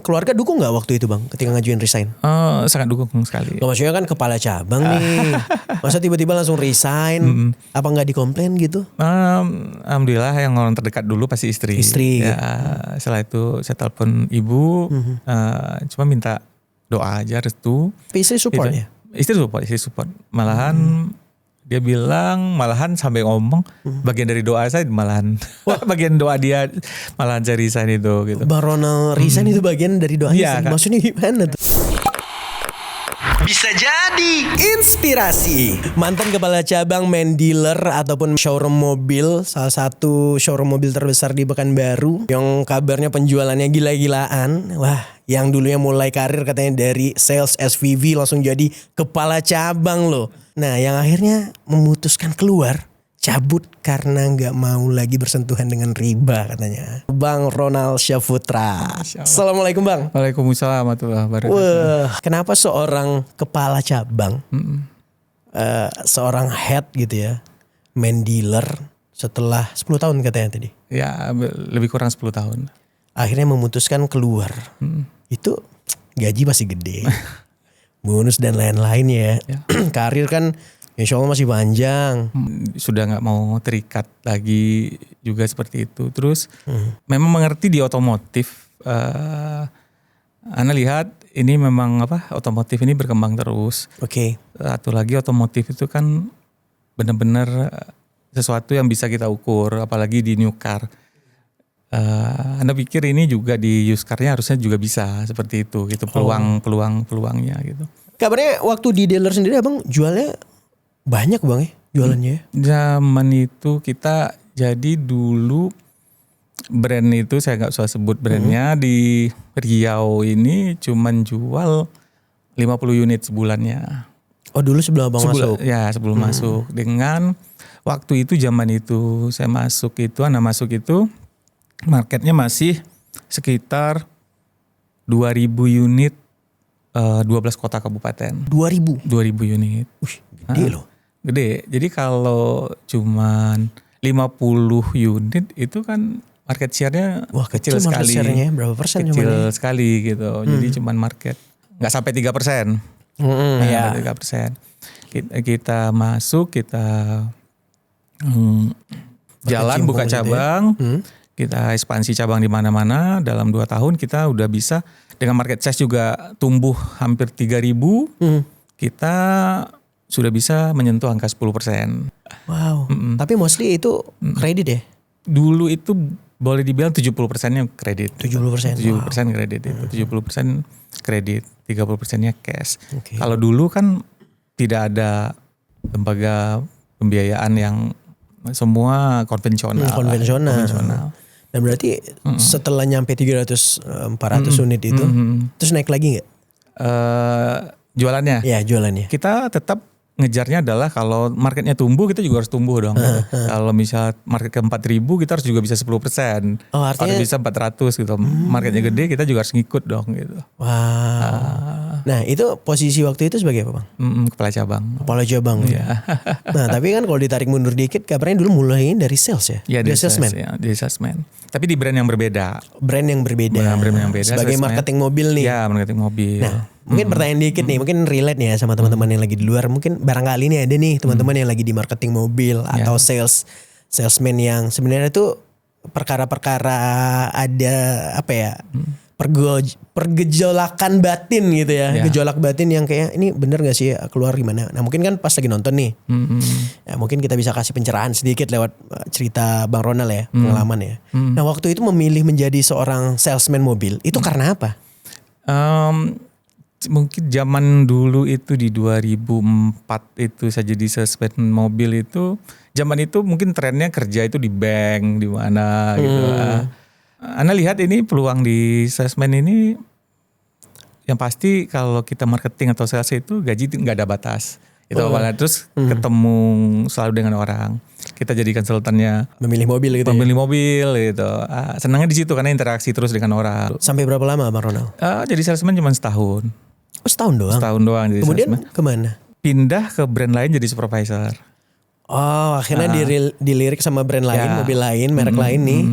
keluarga dukung nggak waktu itu bang ketika ngajuin resign? Sangat dukung sekali. Maksudnya kan kepala cabang nih, masa tiba-tiba langsung resign? Apa nggak dikomplain gitu? Alhamdulillah yang orang terdekat dulu pasti istri. Istri. Ya, setelah itu saya telepon ibu, cuma minta doa aja, restu. Tapi istri support ya? Istri support. Malahan dia bilang, malahan sampai ngomong bagian dari doa saya malahan. Bagian doa dia malahan saya resign itu gitu. Bang Ronald resign itu bagian dari doanya. Iya, kan? Maksudnya gimana tuh? Bisa jadi Inspirasi. Mantan kepala cabang main dealer ataupun showroom mobil, salah satu showroom mobil terbesar di Pekanbaru, yang kabarnya penjualannya gila-gilaan. Wah, yang dulunya mulai karir katanya dari sales SVV langsung jadi kepala cabang loh. Nah, yang akhirnya memutuskan keluar, cabut karena nggak mau lagi bersentuhan dengan riba katanya. Bang Ronald Syahputra. Assalamualaikum bang. Waalaikumsalam warahmatullahi wabarakatuh. Wah, kenapa seorang kepala cabang, seorang head gitu ya, main dealer setelah 10 tahun katanya tadi. Ya, lebih kurang 10 tahun. Akhirnya memutuskan keluar. Itu gaji masih gede. Bonus dan lain-lain ya. Karir kan insya Allah masih panjang. Sudah gak mau terikat lagi juga seperti itu. Terus memang mengerti di otomotif. Ana lihat ini memang otomotif ini berkembang terus. Oke. Satu lagi otomotif itu kan benar-benar sesuatu yang bisa kita ukur. Apalagi di new car. Anda pikir ini juga di used car-nya harusnya juga bisa seperti itu gitu, peluangnya gitu. Kabarnya waktu di dealer sendiri abang jualnya banyak bang ya jualannya? Zaman itu kita jadi dulu brand itu saya nggak usah sebut brandnya, di Riau ini cuman jual 50 unit sebulannya. Oh dulu sebelum abang masuk? Ya sebelum masuk. Dengan waktu itu zaman itu saya masuk itu, Anda masuk itu marketnya masih sekitar 2.000 unit 12 kota kabupaten. 2.000 unit. Gede loh. Gede. Jadi kalau cuman 50 unit itu kan market share-nya kecil sekali. Market share-nya berapa persen? Kecil sekali gitu. Jadi cuman market nggak sampai 3%. Ya. 3%. Kita masuk, kita jalan buka cabang. Kita ekspansi cabang di mana-mana. Dalam 2 tahun kita udah bisa dengan market size juga tumbuh hampir 3.000. Kita sudah bisa menyentuh angka 10%. Wow. Tapi mostly itu kredit ya? Dulu itu boleh dibilang 70%-nya kredit. 70%. 70% kredit itu. 70% kredit, 30%-nya cash. Okay. Kalau dulu kan tidak ada lembaga pembiayaan yang semua konvensional. Konvensional. Dan berarti setelah nyampe 300-400 unit itu, terus naik lagi nggak? Jualannya? Ya jualannya. Kita tetap ngejarnya adalah kalau marketnya tumbuh kita juga harus tumbuh dong. Kalau misal market ke 4.000 kita harus juga bisa 10%. Oh artinya? Harus bisa 400 gitu. Marketnya gede kita juga harus ngikut dong gitu. Wow. Nah itu posisi waktu itu sebagai apa bang? Kepala cabang. Kepala cabang. Ya. Nah tapi kan kalau ditarik mundur dikit kabarnya dulu mulai dari sales ya? Iya dari salesman. Dari salesman. Tapi di brand yang berbeda. Brand yang berbeda. Sebagai salesman. marketing mobil nih. Iya marketing mobil. Nah mungkin pertanyaan dikit nih, mungkin relate nih ya sama teman-teman yang lagi di luar. Mungkin barangkali nih ada nih teman-teman yang lagi di marketing mobil atau salesman yang sebenarnya tuh perkara-perkara ada apa ya? Pergejolakan batin gitu ya. Gejolak batin yang kayak ini bener gak sih keluar gimana. Nah mungkin kan pas lagi nonton nih. Ya, mungkin kita bisa kasih pencerahan sedikit lewat cerita Bang Ronald ya. Pengalaman ya. Nah waktu itu memilih menjadi seorang salesman mobil. Itu karena apa? Mungkin zaman dulu itu di 2004 itu saya jadi salesman mobil itu. Zaman itu mungkin trennya kerja itu di bank di mana gitu. Anda lihat ini peluang di salesman ini yang pasti kalau kita marketing atau sales itu gaji nggak ada batas. Itu awalnya terus ketemu selalu dengan orang. Kita jadi konsultannya memilih mobil gitu. Memilih mobil gitu. Senangnya di situ karena interaksi terus dengan orang. Sampai berapa lama Bang Ronald? Jadi salesman cuma setahun. Oh, setahun doang. Setahun doang jadi kemudian salesman. Kemana? Pindah ke brand lain jadi supervisor. Oh akhirnya dilirik sama brand lain, mobil lain, merek lain nih.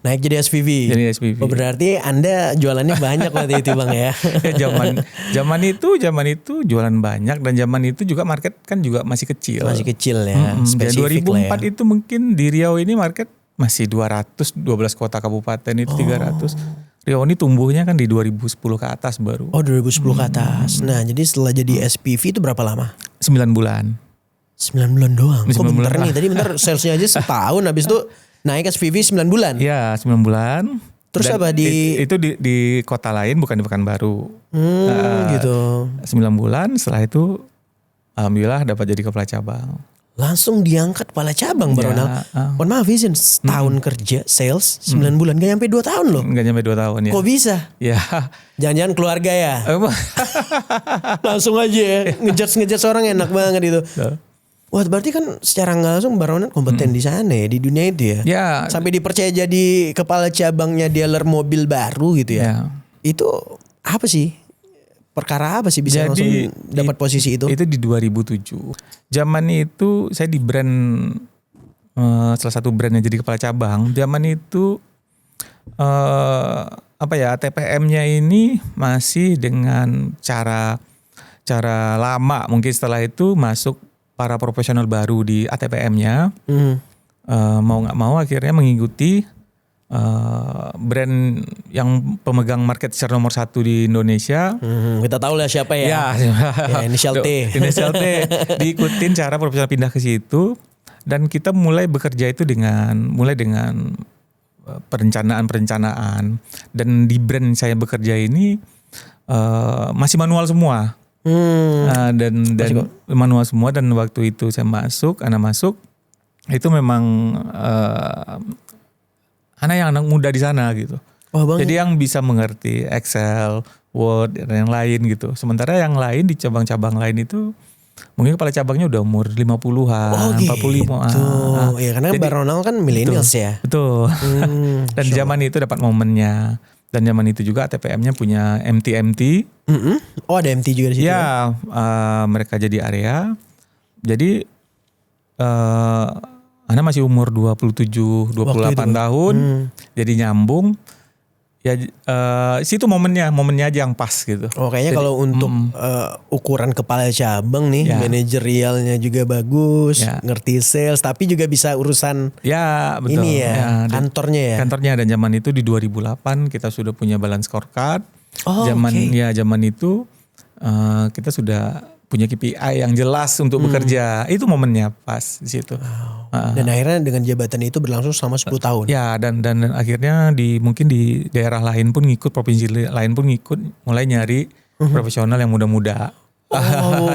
Naik jadi SPV. Jadi SPV. Oh, berarti Anda jualannya banyak waktu itu Bang ya. zaman itu jualan banyak, dan zaman itu juga market kan juga masih kecil. Masih kecil ya. Dan Spesifik 2004 lah ya. itu mungkin di Riau ini market masih 200, 12 kota kabupaten itu 300. Riau ini tumbuhnya kan di 2010 ke atas baru. Oh 2010 ke atas. Nah jadi setelah jadi SPV itu berapa lama? 9 bulan. 9 bulan doang. Kok 9 bentar bulan. nih? Tadi bentar salesnya aja setahun, habis itu naik SPV 9 bulan. Ya 9 bulan. Terus Dan apa itu di kota lain, bukan di Pekanbaru. Gitu. 9 bulan, setelah itu alhamdulillah dapat jadi kepala cabang. Langsung diangkat kepala cabang Bang Ronald. Mohon maaf izin, setahun kerja sales 9 bulan, gak nyampe 2 tahun loh. Enggak nyampe 2 tahun ya. Kok bisa? Ya. Jangan-jangan keluarga ya? Langsung aja ya, ngejudge orang enak banget itu. Wah berarti kan secara nggak langsung Bang Ronald kompeten di sana ya, di dunia itu ya. Ya. Sampai dipercaya jadi kepala cabangnya dealer mobil baru gitu ya. Ya. Itu apa sih? Perkara apa sih bisa langsung dapat posisi itu? Itu di 2007. Zaman itu saya di brand, salah satu brand yang jadi kepala cabang. Zaman itu TPM-nya ini masih dengan cara lama. Mungkin setelah itu masuk para profesional baru di ATPM-nya. Mau nggak mau akhirnya mengikuti brand yang pemegang market share nomor 1 di Indonesia. Kita tahu lah siapa ya. Ya inisial T. Inisial T. Diikutin cara profesional pindah ke situ, dan kita mulai bekerja itu dengan perencanaan. Dan di brand saya bekerja ini masih manual semua. Dan manual semua, dan waktu itu saya masuk itu memang anak muda di sana gitu. Jadi yang bisa mengerti Excel, Word, dan yang lain gitu. Sementara yang lain di cabang-cabang lain itu mungkin kepala cabangnya udah umur 50-an, 45-an. Ya karena Bang Ronald kan millennials ya. Betul. Dan zaman itu dapat momennya. Dan zaman itu juga ATPM-nya punya MT. Oh ada MT juga di situ. Ya, mereka jadi area. Jadi Ana masih umur 27, 28 tahun. Jadi nyambung. Ya situ momennya aja yang pas gitu. Oh kayaknya kalau untuk ukuran kepala cabang nih, manajerialnya juga bagus, ngerti sales, tapi juga bisa urusan betul. Ini ya, kantornya ya. Kantornya, dan zaman itu di 2008 kita sudah punya balance scorecard. Okay. Zaman itu kita sudah punya KPI yang jelas untuk bekerja. Itu momennya pas di situ. Dan akhirnya dengan jabatan itu berlangsung selama 10 tahun. Ya, dan akhirnya mungkin di daerah lain pun ngikut, provinsi lain pun ngikut, mulai nyari profesional yang muda-muda.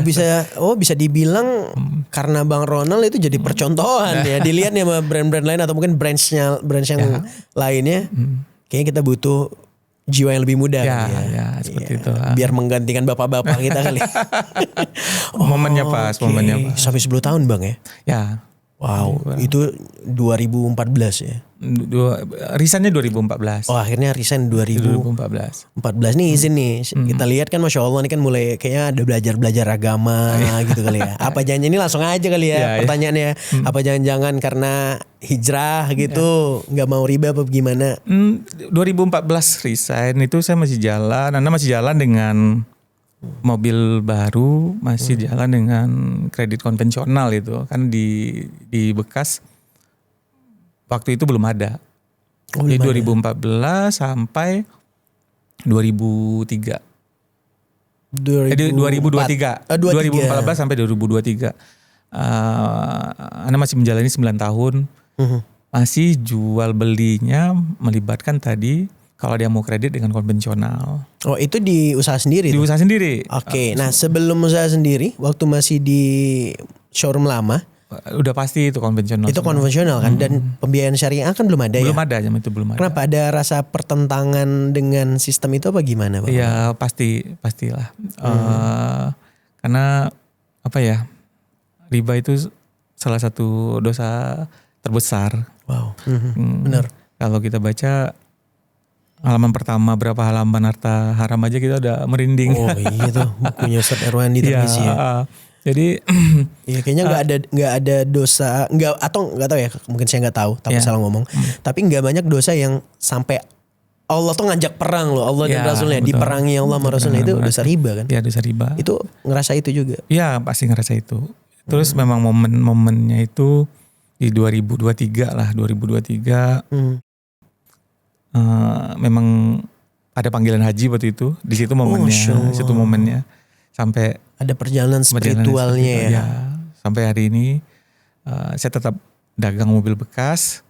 Bisa dibilang karena Bang Ronald itu jadi percontohan ya. Dilihat nih sama brand-brand lain atau mungkin branch yang lainnya. Kayaknya kita butuh jiwa yang lebih muda seperti itu. Biar menggantikan bapak-bapak kita kali. Momennya pas. Sampai 10 tahun Bang ya? Ya. Wow, itu 2014 ya? Resignnya 2014. Oh akhirnya resign 2014 nih izin nih. Kita lihat kan Masya Allah ini kan mulai kayaknya ada belajar agama gitu kali ya. Apa jangan ini langsung aja kali ya pertanyaannya. Apa jangan-jangan karena hijrah gitu nggak mau riba apa gimana? 2014 resign itu saya masih jalan. Anda masih jalan dengan mobil baru, masih jalan dengan kredit konvensional itu kan di bekas waktu itu belum ada. Jadi 2014 sampai 2003. 2023. 2014 sampai 2023. Anda masih menjalani 9 tahun. Masih jual belinya melibatkan tadi kalau dia mau kredit dengan konvensional. Oh itu di usaha sendiri? Di usaha sendiri. Oke. Nah sebelum usaha sendiri, waktu masih di showroom lama, udah pasti itu konvensional. Itu konvensional kan, dan pembiayaan syariah kan belum ada belum ada, jam itu belum ada. Kenapa ada rasa pertentangan dengan sistem itu apa gimana Bang? Iya pastilah. Karena apa ya, riba itu salah satu dosa terbesar. Wow. Benar. Kalau kita baca halaman pertama berapa halaman harta haram aja kita udah merinding. Oh iya tuh bukunya Ustaz Erwandi Tarmizi ya. Jadi Iya kayaknya nggak ada dosa nggak tahu ya, mungkin saya nggak tahu tapi Ya. salah ngomong. Tapi nggak banyak dosa yang sampai Allah tuh ngajak perang loh, Allah dan Ya, Rasulnya, betul. diperangi Allah sama Rasulnya, itu dosa riba kan? ya dosa riba. Itu ngerasa itu juga. Ya pasti ngerasa itu. Terus memang momen-momennya itu di 2023 lah, 2023 memang ada panggilan haji waktu itu. Di situ momennya, Masya Allah. di situ momennya sampai Ada perjalanan spiritualnya ya. Sampai hari ini saya tetap dagang mobil bekas,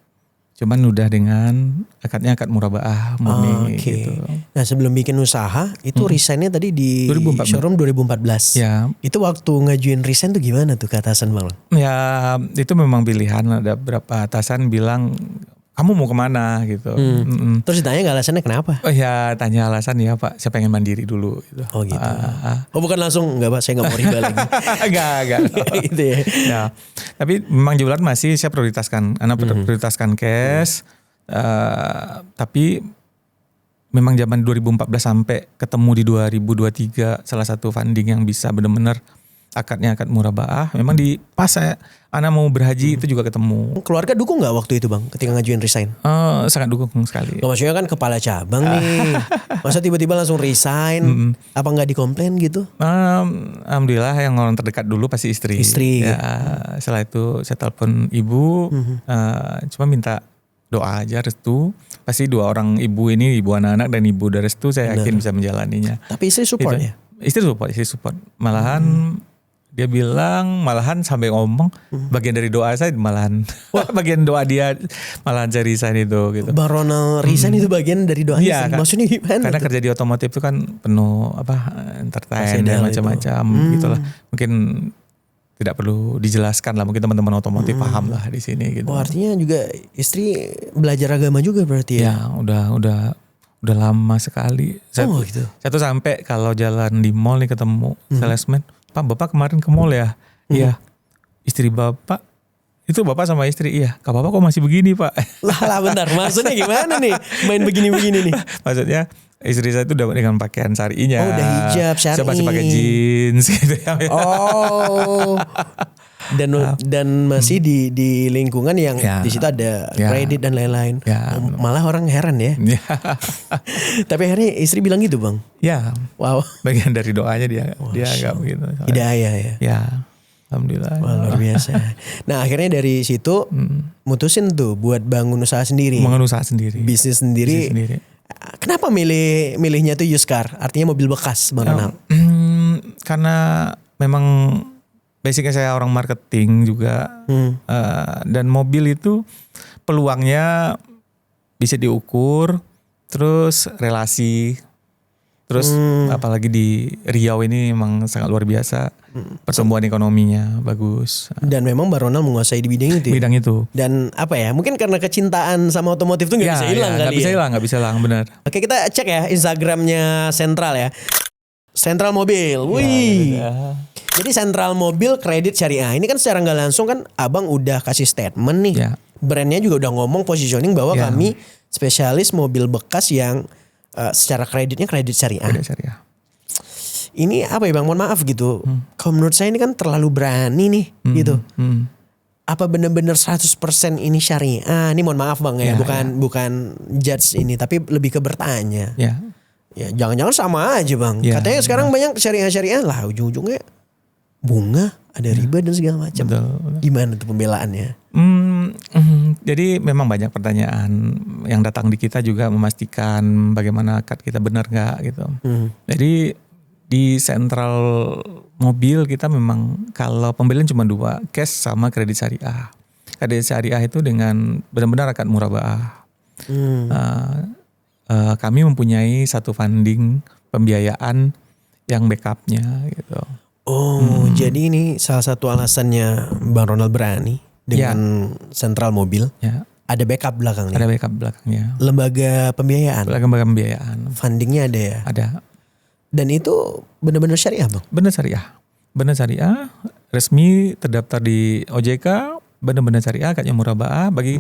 cuman udah dengan akad murabaah murni Oke. gitu. Nah sebelum bikin usaha itu resignnya tadi di 2014. showroom 2014. Ya, Itu waktu ngajuin resign tuh gimana tuh ke atasan Bang? ya itu memang pilihan. Ada beberapa atasan bilang kamu mau kemana gitu. Terus ditanya nggak alasannya kenapa? Oh ya tanya alasan ya Pak, saya pengen mandiri dulu gitu. Oh gitu. Oh bukan langsung nggak Pak, saya nggak mau riba lagi. Enggak. Gitu ya. Ya, tapi memang jualan masih saya prioritaskan, prioritaskan cash. Tapi memang zaman 2014 sampai ketemu di 2023 salah satu funding yang bisa benar-benar akad murabaah. Memang di pas saya anak mau berhaji itu juga ketemu. Keluarga dukung nggak waktu itu Bang ketika ngajuin resign? Sangat dukung sekali. Loh, maksudnya kan kepala cabang nih. Masa tiba-tiba langsung resign? Apa nggak dikomplain gitu? Alhamdulillah yang orang terdekat dulu pasti istri. Istri. Ya, setelah itu saya telepon ibu, cuma minta doa aja restu. Pasti dua orang ibu ini, ibu anak-anak dan ibu udah restu, saya yakin bisa menjalaninya. Tapi istri support ya? Istri support. Malahan dia bilang, malahan sampai ngomong bagian dari doa saya malahan. Bagian doa dia malahan saya resign itu gitu. Bang Ronald resign itu bagian dari doanya. Iya, sih. Maksudnya gimana? Karena tuh? kerja di otomotif itu kan penuh entertain Pasti dan ada macam-macam gitulah. Mungkin tidak perlu dijelaskan lah, mungkin teman-teman otomotif paham lah di sini gitu. Oh artinya juga istri belajar agama juga berarti ya? Ya, udah lama sekali. Oh gitu. Saya tuh sampai kalau jalan di mall nih ketemu salesman, Pak Bapak kemarin ke mall ya? Iya. Istri Bapak, itu Bapak sama istri, iya. Kak Bapak kok masih begini Pak? Lah bentar, maksudnya gimana nih main begini-begini nih? Maksudnya istri saya tuh udah dengan pakaian syar'inya. Oh, udah hijab syar'i. Saya masih pakai jeans gitu ya. Oh. Dan masih di lingkungan yang Ya. di situ ada Ya. kredit dan lain-lain. Ya. Malah orang heran ya. Ya. Tapi akhirnya istri bilang gitu Bang. Ya, Wow. bagian dari doanya dia agak begitu. Hidayah ya. Ya, alhamdulillah. Wah, luar biasa. Nah akhirnya dari situ mutusin tuh buat bangun usaha sendiri. Bangun usaha sendiri. Bisnis sendiri. Kenapa milihnya tuh used car? Artinya mobil bekas Bang Ronald. Karena memang basicnya saya orang marketing juga. Dan mobil itu peluangnya bisa diukur. Terus relasi. Terus apalagi di Riau ini memang sangat luar biasa. Pertumbuhan ekonominya bagus. Dan memang Bang Ronald menguasai di bidang itu ya? Bidang itu. Dan apa ya, mungkin karena kecintaan sama otomotif tuh gak bisa hilang kali Nggak bisa hilang, benar. Oke kita cek ya Instagramnya Sentral ya. Sentral Mobil, wih. Jadi Sentral Mobil kredit syariah. Ini kan secara nggak langsung kan abang udah kasih statement nih. Ya. Brandnya juga udah ngomong positioning bahwa Ya. kami spesialis mobil bekas yang secara kreditnya kredit syariah. Kredit syariah. Ini apa ya bang, mohon maaf gitu. Kalau menurut saya ini kan terlalu berani nih gitu. Apa benar-benar 100% ini syariah? Ini mohon maaf bang ya, Ya, bukan judge ini, tapi lebih ke bertanya. Ya. Ya jangan-jangan sama aja bang. Ya, Katanya sekarang banyak syariah lah, ujung-ujungnya bunga, ada riba dan segala macam. Betul. Gimana tuh pembelaannya? Jadi memang banyak pertanyaan yang datang di kita juga memastikan bagaimana akad kita benar nggak gitu. Jadi di Sentral Mobil kita memang kalau pembelian cuma dua, cash sama kredit syariah. Kredit syariah itu dengan benar-benar akad murabaah. Kami mempunyai satu funding pembiayaan yang backupnya gitu. Oh jadi ini salah satu alasannya Bang Ronald berani dengan Sentral Mobil. Ya. Ada backup belakangnya. Ada backup belakangnya. Lembaga pembiayaan. Lembaga pembiayaan. Fundingnya ada ya. Ada. Dan itu benar-benar syariah bang. Benar syariah, resmi terdaftar di OJK, benar-benar syariah, akadnya murabaah. Bagi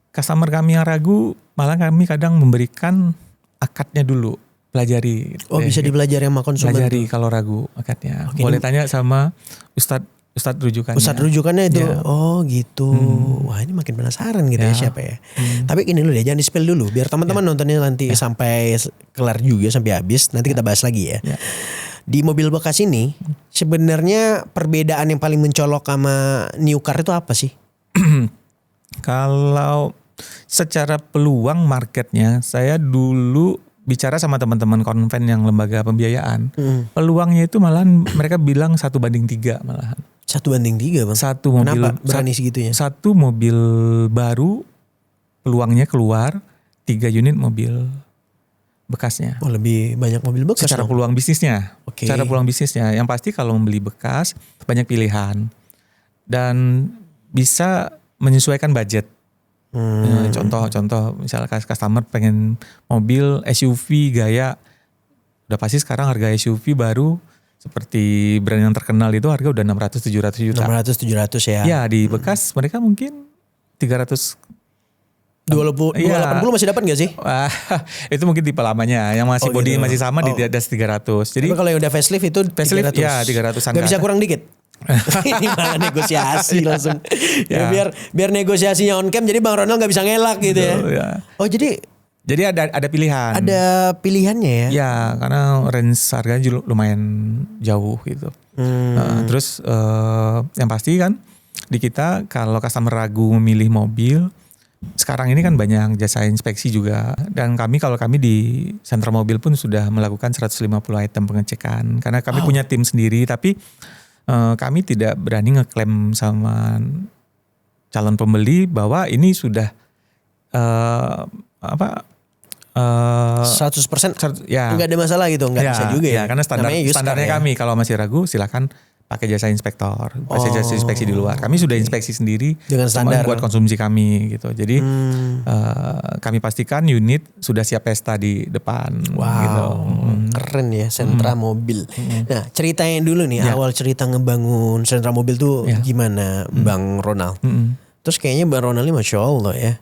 customer kami yang ragu, malah kami kadang memberikan akadnya dulu. pelajari. Oh bisa dipelajari sama konsumen. Pelajari kalau ragu akadnya. Boleh tanya sama Ustadz rujukannya. Ustadz rujukannya itu. Ya. Oh gitu. Wah ini makin penasaran gitu ya siapa ya. Tapi gini dulu deh, jangan di-spill dulu. Biar teman-teman nontonnya nanti sampai kelar juga, sampai habis. Nanti kita bahas lagi ya. Di mobil bekas ini sebenarnya perbedaan yang paling mencolok sama new car itu apa sih? Kalau secara peluang marketnya, saya dulu bicara sama teman-teman konven yang lembaga pembiayaan. Peluangnya itu malahan mereka bilang 1:3 malahan. 1:3 bang. Satu mobil. Kenapa berani segitunya? Satu mobil baru peluangnya keluar 3 unit mobil bekasnya. Oh lebih banyak mobil bekas Secara dong. peluang bisnisnya. Oke. Secara peluang bisnisnya. Yang pasti kalau membeli bekas banyak pilihan. Dan bisa menyesuaikan budget. Contoh misalnya customer pengen mobil SUV gaya. Udah pasti sekarang harga SUV baru seperti brand yang terkenal itu harga udah 600-700 juta. 600-700 ya. Ya di bekas mereka mungkin 300. 280 masih dapat gak sih? Wah, itu mungkin tipe lamanya. Yang masih body gitu. masih sama di atas 300. Jadi Tapi kalau yang udah facelift itu facelift 300. ya 300-an. Gak bisa kurang dikit? Ini malah negosiasi langsung. Ya, biar negosiasinya on cam jadi Bang Ronald gak bisa ngelak gitu ya. Ya. Oh jadi ada pilihan. ada pilihannya ya? Ya, karena range harganya juga lumayan jauh gitu. Terus yang pasti kan di kita kalau customer ragu memilih mobil, sekarang ini kan banyak jasa inspeksi juga. Dan kalau kami di sentra mobil pun sudah melakukan 150 item pengecekan. Karena kami punya tim sendiri, tapi kami tidak berani ngeklaim sama calon pembeli bahwa ini sudah 100% ya. nggak ada masalah gitu, nggak bisa juga ya? Karena standarnya kami kalau masih ragu silakan pakai jasa inspektor, pakai jasa inspeksi di luar. Kami sudah inspeksi sendiri dengan standar buat konsumsi kami gitu. Jadi kami pastikan unit sudah siap pesta di depan. Wow, gitu. keren ya sentra mobil. Nah ceritanya dulu nih, awal cerita ngebangun sentra mobil tuh gimana Bang Ronald? Terus kayaknya Bang Ronald ini Masya Allah ya.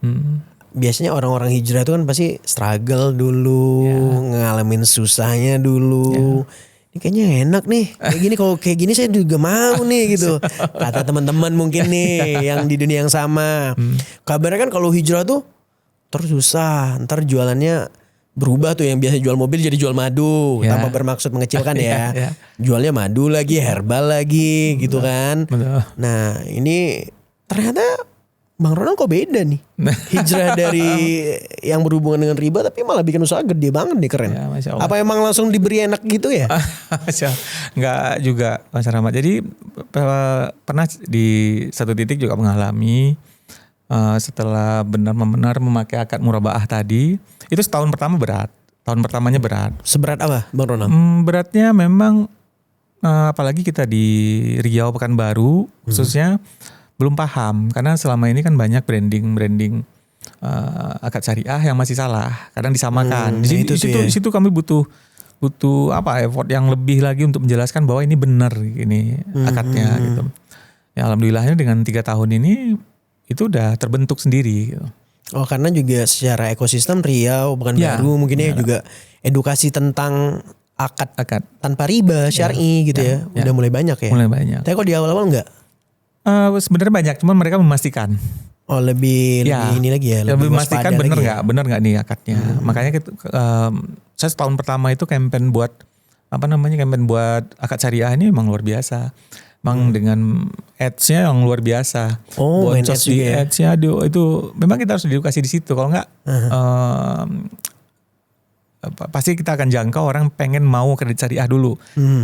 Biasanya orang-orang hijrah itu kan pasti struggle dulu, ngalamin susahnya dulu. Ini kayaknya enak nih, kayak gini, kalau kayak gini saya juga mau nih gitu. Kata teman-teman mungkin nih yang di dunia yang sama. Kabarnya kan kalau hijrah tuh terus susah, ntar jualannya berubah tuh, yang biasa jual mobil jadi jual madu, tanpa bermaksud mengecilkan ya. Jualnya madu lagi, herbal lagi gitu kan. Betul. Nah ini ternyata Bang Ronald kok beda nih. Hijrah dari yang berhubungan dengan riba tapi malah bikin usaha gede banget nih, keren. Ya, Masya Allah. Apa emang langsung diberi enak gitu ya? Enggak juga Mas Rahmat. Jadi pernah di satu titik juga mengalami setelah benar-benar memakai akad murabaah tadi, itu setahun pertama berat. Tahun pertamanya berat. Seberat apa Bang Ronald? Beratnya memang apalagi kita di Riau Pekanbaru khususnya belum paham, karena selama ini kan banyak branding akad syariah yang masih salah, kadang disamakan. Di situ kami butuh effort yang lebih lagi untuk menjelaskan bahwa ini benar ini akadnya gitu. Ya alhamdulillahnya dengan 3 tahun ini itu udah terbentuk sendiri gitu. Oh karena juga secara ekosistem Riau Pekanbaru mungkin ya juga edukasi tentang akad tanpa riba syar'i gitu ya. Udah mulai banyak ya. Mulai banyak. Tapi kok di awal-awal enggak? Sebenarnya banyak, cuman mereka memastikan. Oh lebih ini lagi ya. Lebih memastikan benar nggak nih akadnya. Makanya saya setahun pertama itu campaign buat akad syariah ini memang luar biasa. Memang dengan ads-nya yang luar biasa. Oh, main ads juga ya? Ads-nya itu memang kita harus diedukasi di situ. Kalau nggak pasti kita akan jangkau orang pengen mau kredit syariah dulu.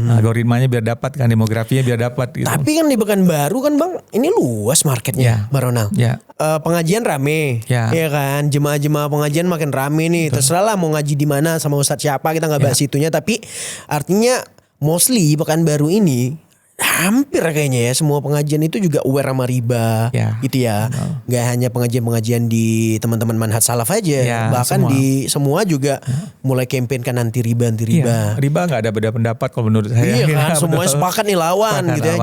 Algoritmanya biar dapat kan, demografinya biar dapat gitu. Tapi kan di Pekanbaru kan Bang, ini luas marketnya Bang Ronald. Pengajian rame. Iya kan, jemaah-jemaah pengajian makin rame nih. Terserah lah mau ngaji di mana sama ustadz siapa, kita nggak bahas itunya, tapi artinya mostly Pekanbaru ini hampir kayaknya ya semua pengajian itu juga aware sama riba gitu ya. Nggak hanya pengajian-pengajian di teman-teman manhaj salaf aja, bahkan di semua juga mulai campaign kan anti riba. Riba nggak ada beda pendapat kalau menurut saya. Iya kan, semuanya sepakat nih lawan gitu ya.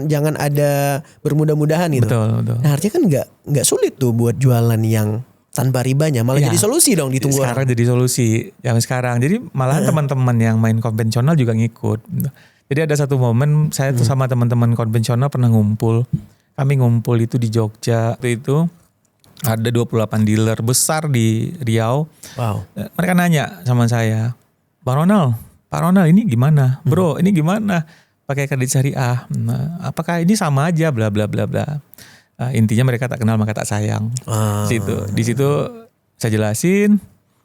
Jangan ada bermudah-mudahan gitu. Betul. Nah artinya kan nggak sulit tuh buat jualan yang tanpa ribanya malah Ya. jadi solusi dong ditunggu Sekarang orang. jadi solusi zaman sekarang. Jadi malahan teman-teman yang main konvensional juga ngikut. Jadi ada satu momen saya tuh sama teman-teman konvensional pernah ngumpul. Kami ngumpul itu di Jogja. Itu ada 28 dealer besar di Riau. Wow. Mereka nanya sama saya, Pak Ronald ini gimana? Bro, ini gimana? Pakai kredit syariah. Nah, apakah ini sama aja bla bla bla bla. Intinya mereka tak kenal maka tak sayang. Di situ saya jelasin.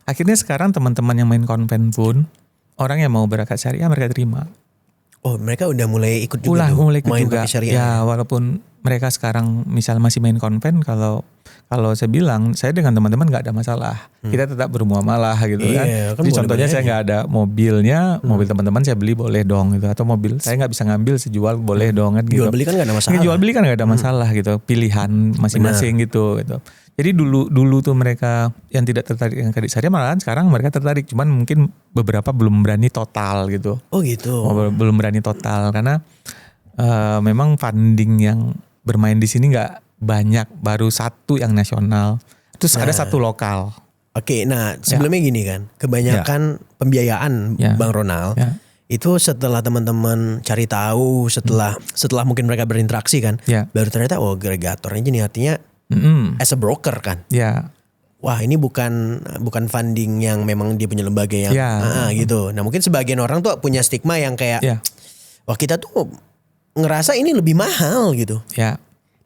Akhirnya sekarang teman-teman yang main konven pun orang yang mau berangkat syariah mereka terima. Oh, mereka udah mulai ikut juga Mulai ikut main juga. pakai syariah. Ya, walaupun mereka sekarang misal masih main konven, kalau saya bilang saya dengan teman-teman nggak ada masalah. Kita tetap bermuamalah gitu kan. Iya, kan Jadi boleh-boleh contohnya saya aja. nggak ada mobilnya, mobil teman-teman saya beli boleh dong gitu. Atau mobil saya nggak bisa ngambil, saya jual boleh dong kan gitu. Jual beli kan gak ada masalah. Jual beli kan nggak ada masalah gitu. Pilihan masing-masing gitu. Jadi dulu tuh mereka yang tidak tertarik dengan kredit syariah malahan sekarang mereka tertarik. Cuman mungkin beberapa belum berani total gitu. Oh gitu. Belum berani total karena memang funding yang bermain di sini nggak banyak, baru satu yang nasional, terus ada satu lokal. Oke, nah sebelumnya gini kan, kebanyakan pembiayaan Ya. Bang Ronald Ya. itu setelah teman-teman cari tahu, setelah mungkin mereka berinteraksi kan, Ya. baru ternyata agregatornya jadi artinya as a broker kan. Ya, Wah ini bukan funding yang memang dia punya lembaga yang Ya. gitu. Nah mungkin sebagian orang tuh punya stigma yang kayak, ya, wah kita tuh ngerasa ini lebih mahal gitu. ya,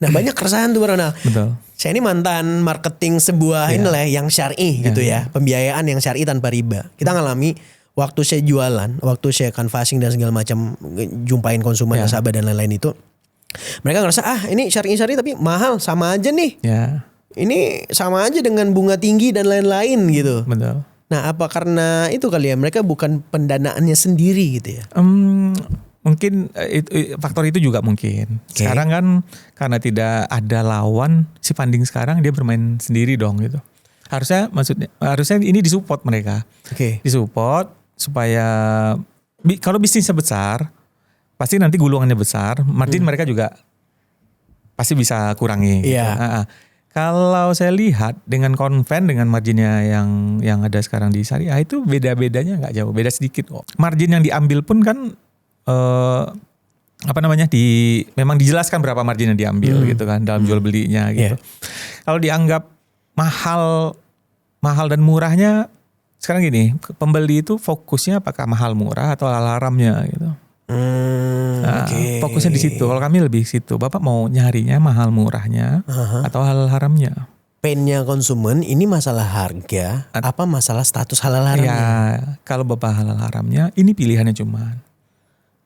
Nah banyak keresahan tuh Bang Ronald. betul. Saya ini mantan marketing sebuah inilah yang syar'i gitu ya. Pembiayaan yang syar'i tanpa riba. Kita ngalami waktu saya jualan, waktu saya canvassing dan segala macam, jumpain konsumen, nasabah dan lain-lain itu. Mereka ngerasa ini syar'i tapi mahal, sama aja nih. Ya, Ini sama aja dengan bunga tinggi dan lain-lain gitu. betul. Nah apa karena itu kali ya mereka bukan pendanaannya sendiri gitu ya. Mungkin faktor itu juga mungkin. Sekarang kan karena tidak ada lawan, si funding sekarang dia bermain sendiri dong gitu. Harusnya ini disupport mereka. Oke. Disupport supaya kalau bisnisnya besar, pasti nanti gulungannya besar, margin mereka juga pasti bisa kurangi. Iya. Gitu. Kalau saya lihat dengan konven dengan marginnya yang ada sekarang di syariah itu beda-bedanya nggak jauh, beda sedikit kok. Margin yang diambil pun kan memang dijelaskan berapa margin yang diambil gitu kan dalam jual belinya gitu. Kalau dianggap mahal dan murahnya sekarang gini, pembeli itu fokusnya apakah mahal murah atau halal haramnya gitu. Fokusnya di situ. Kalau kami lebih situ. Bapak mau nyarinya mahal murahnya atau halal haramnya? Painnya konsumen ini masalah harga, apa masalah status halal haramnya? Ya, kalau Bapak halal haramnya, ini pilihannya cuman.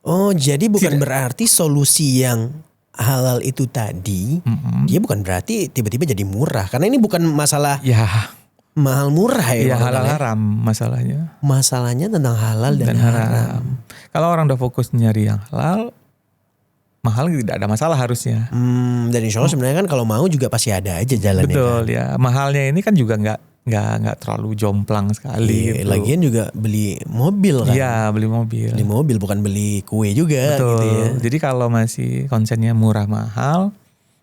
Oh, jadi bukan berarti solusi yang halal itu tadi, dia bukan berarti tiba-tiba jadi murah. Karena ini bukan masalah Ya, mahal murah ya. halal haram masalahnya. Masalahnya tentang halal dan haram. Kalau orang udah fokus nyari yang halal, mahal tidak ada masalah harusnya. Dan insya Allah sebenarnya kan kalau mau juga pasti ada aja jalannya. Betul ya. Mahalnya ini kan juga nggak terlalu jomplang sekali. Iya, gitu. lagian juga beli mobil kan. Iya, beli mobil. Beli mobil bukan beli kue juga Betul. gitu ya. Jadi kalau masih konsennya murah mahal,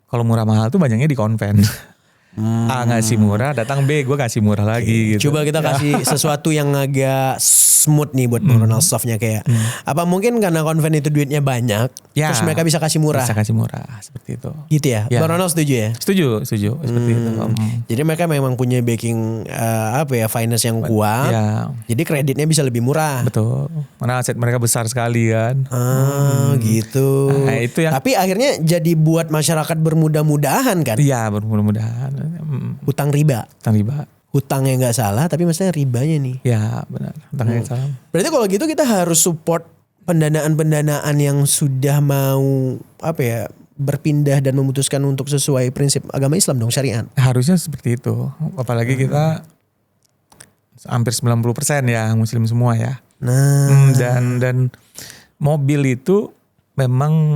kalau murah mahal tuh banyaknya di konven. A ngasih murah, datang B gue kasih murah lagi gitu. Coba kita kasih sesuatu yang agak smooth nih buat Bang Ronald softnya kayak. Apa mungkin karena konven itu duitnya banyak, Ya. terus mereka bisa kasih murah? Bisa kasih murah seperti itu. Gitu ya? Ya. Bang Ronald setuju ya? Setuju seperti itu. Jadi mereka memang punya backing finance yang kuat. Ya, Jadi kreditnya bisa lebih murah. betul. Mana aset mereka besar sekali kan. Gitu. Nah, itu yang Tapi akhirnya jadi buat masyarakat bermudah-mudahan kan? iya mudah-mudahan. Hutang riba. Riba. Hutangnya nggak salah, tapi maksudnya ribanya nih. Ya benar. Tentang salam. Berarti kalau gitu kita harus support pendanaan-pendanaan yang sudah mau berpindah dan memutuskan untuk sesuai prinsip agama Islam dong, syariat. Harusnya seperti itu. Apalagi kita hampir 90% ya muslim semua ya. Nah, Dan mobil itu memang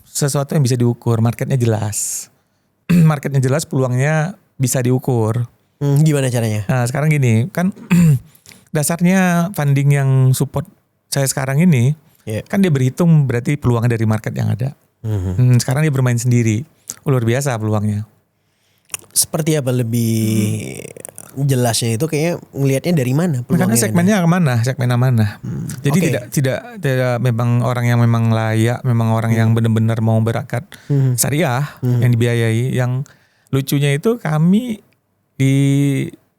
sesuatu yang bisa diukur, marketnya jelas. Marketnya jelas, peluangnya bisa diukur. gimana caranya? Nah sekarang gini kan dasarnya funding yang support saya sekarang ini kan dia berhitung berarti peluang dari market yang ada. Sekarang dia bermain sendiri, luar biasa peluangnya. seperti apa lebih jelasnya itu kayaknya ngelihatnya dari mana? Karena peluangnya segmennya mana? Jadi Oke. tidak memang orang yang memang layak, memang orang yang benar-benar mau berakad syariah yang dibiayai. Yang lucunya itu kami di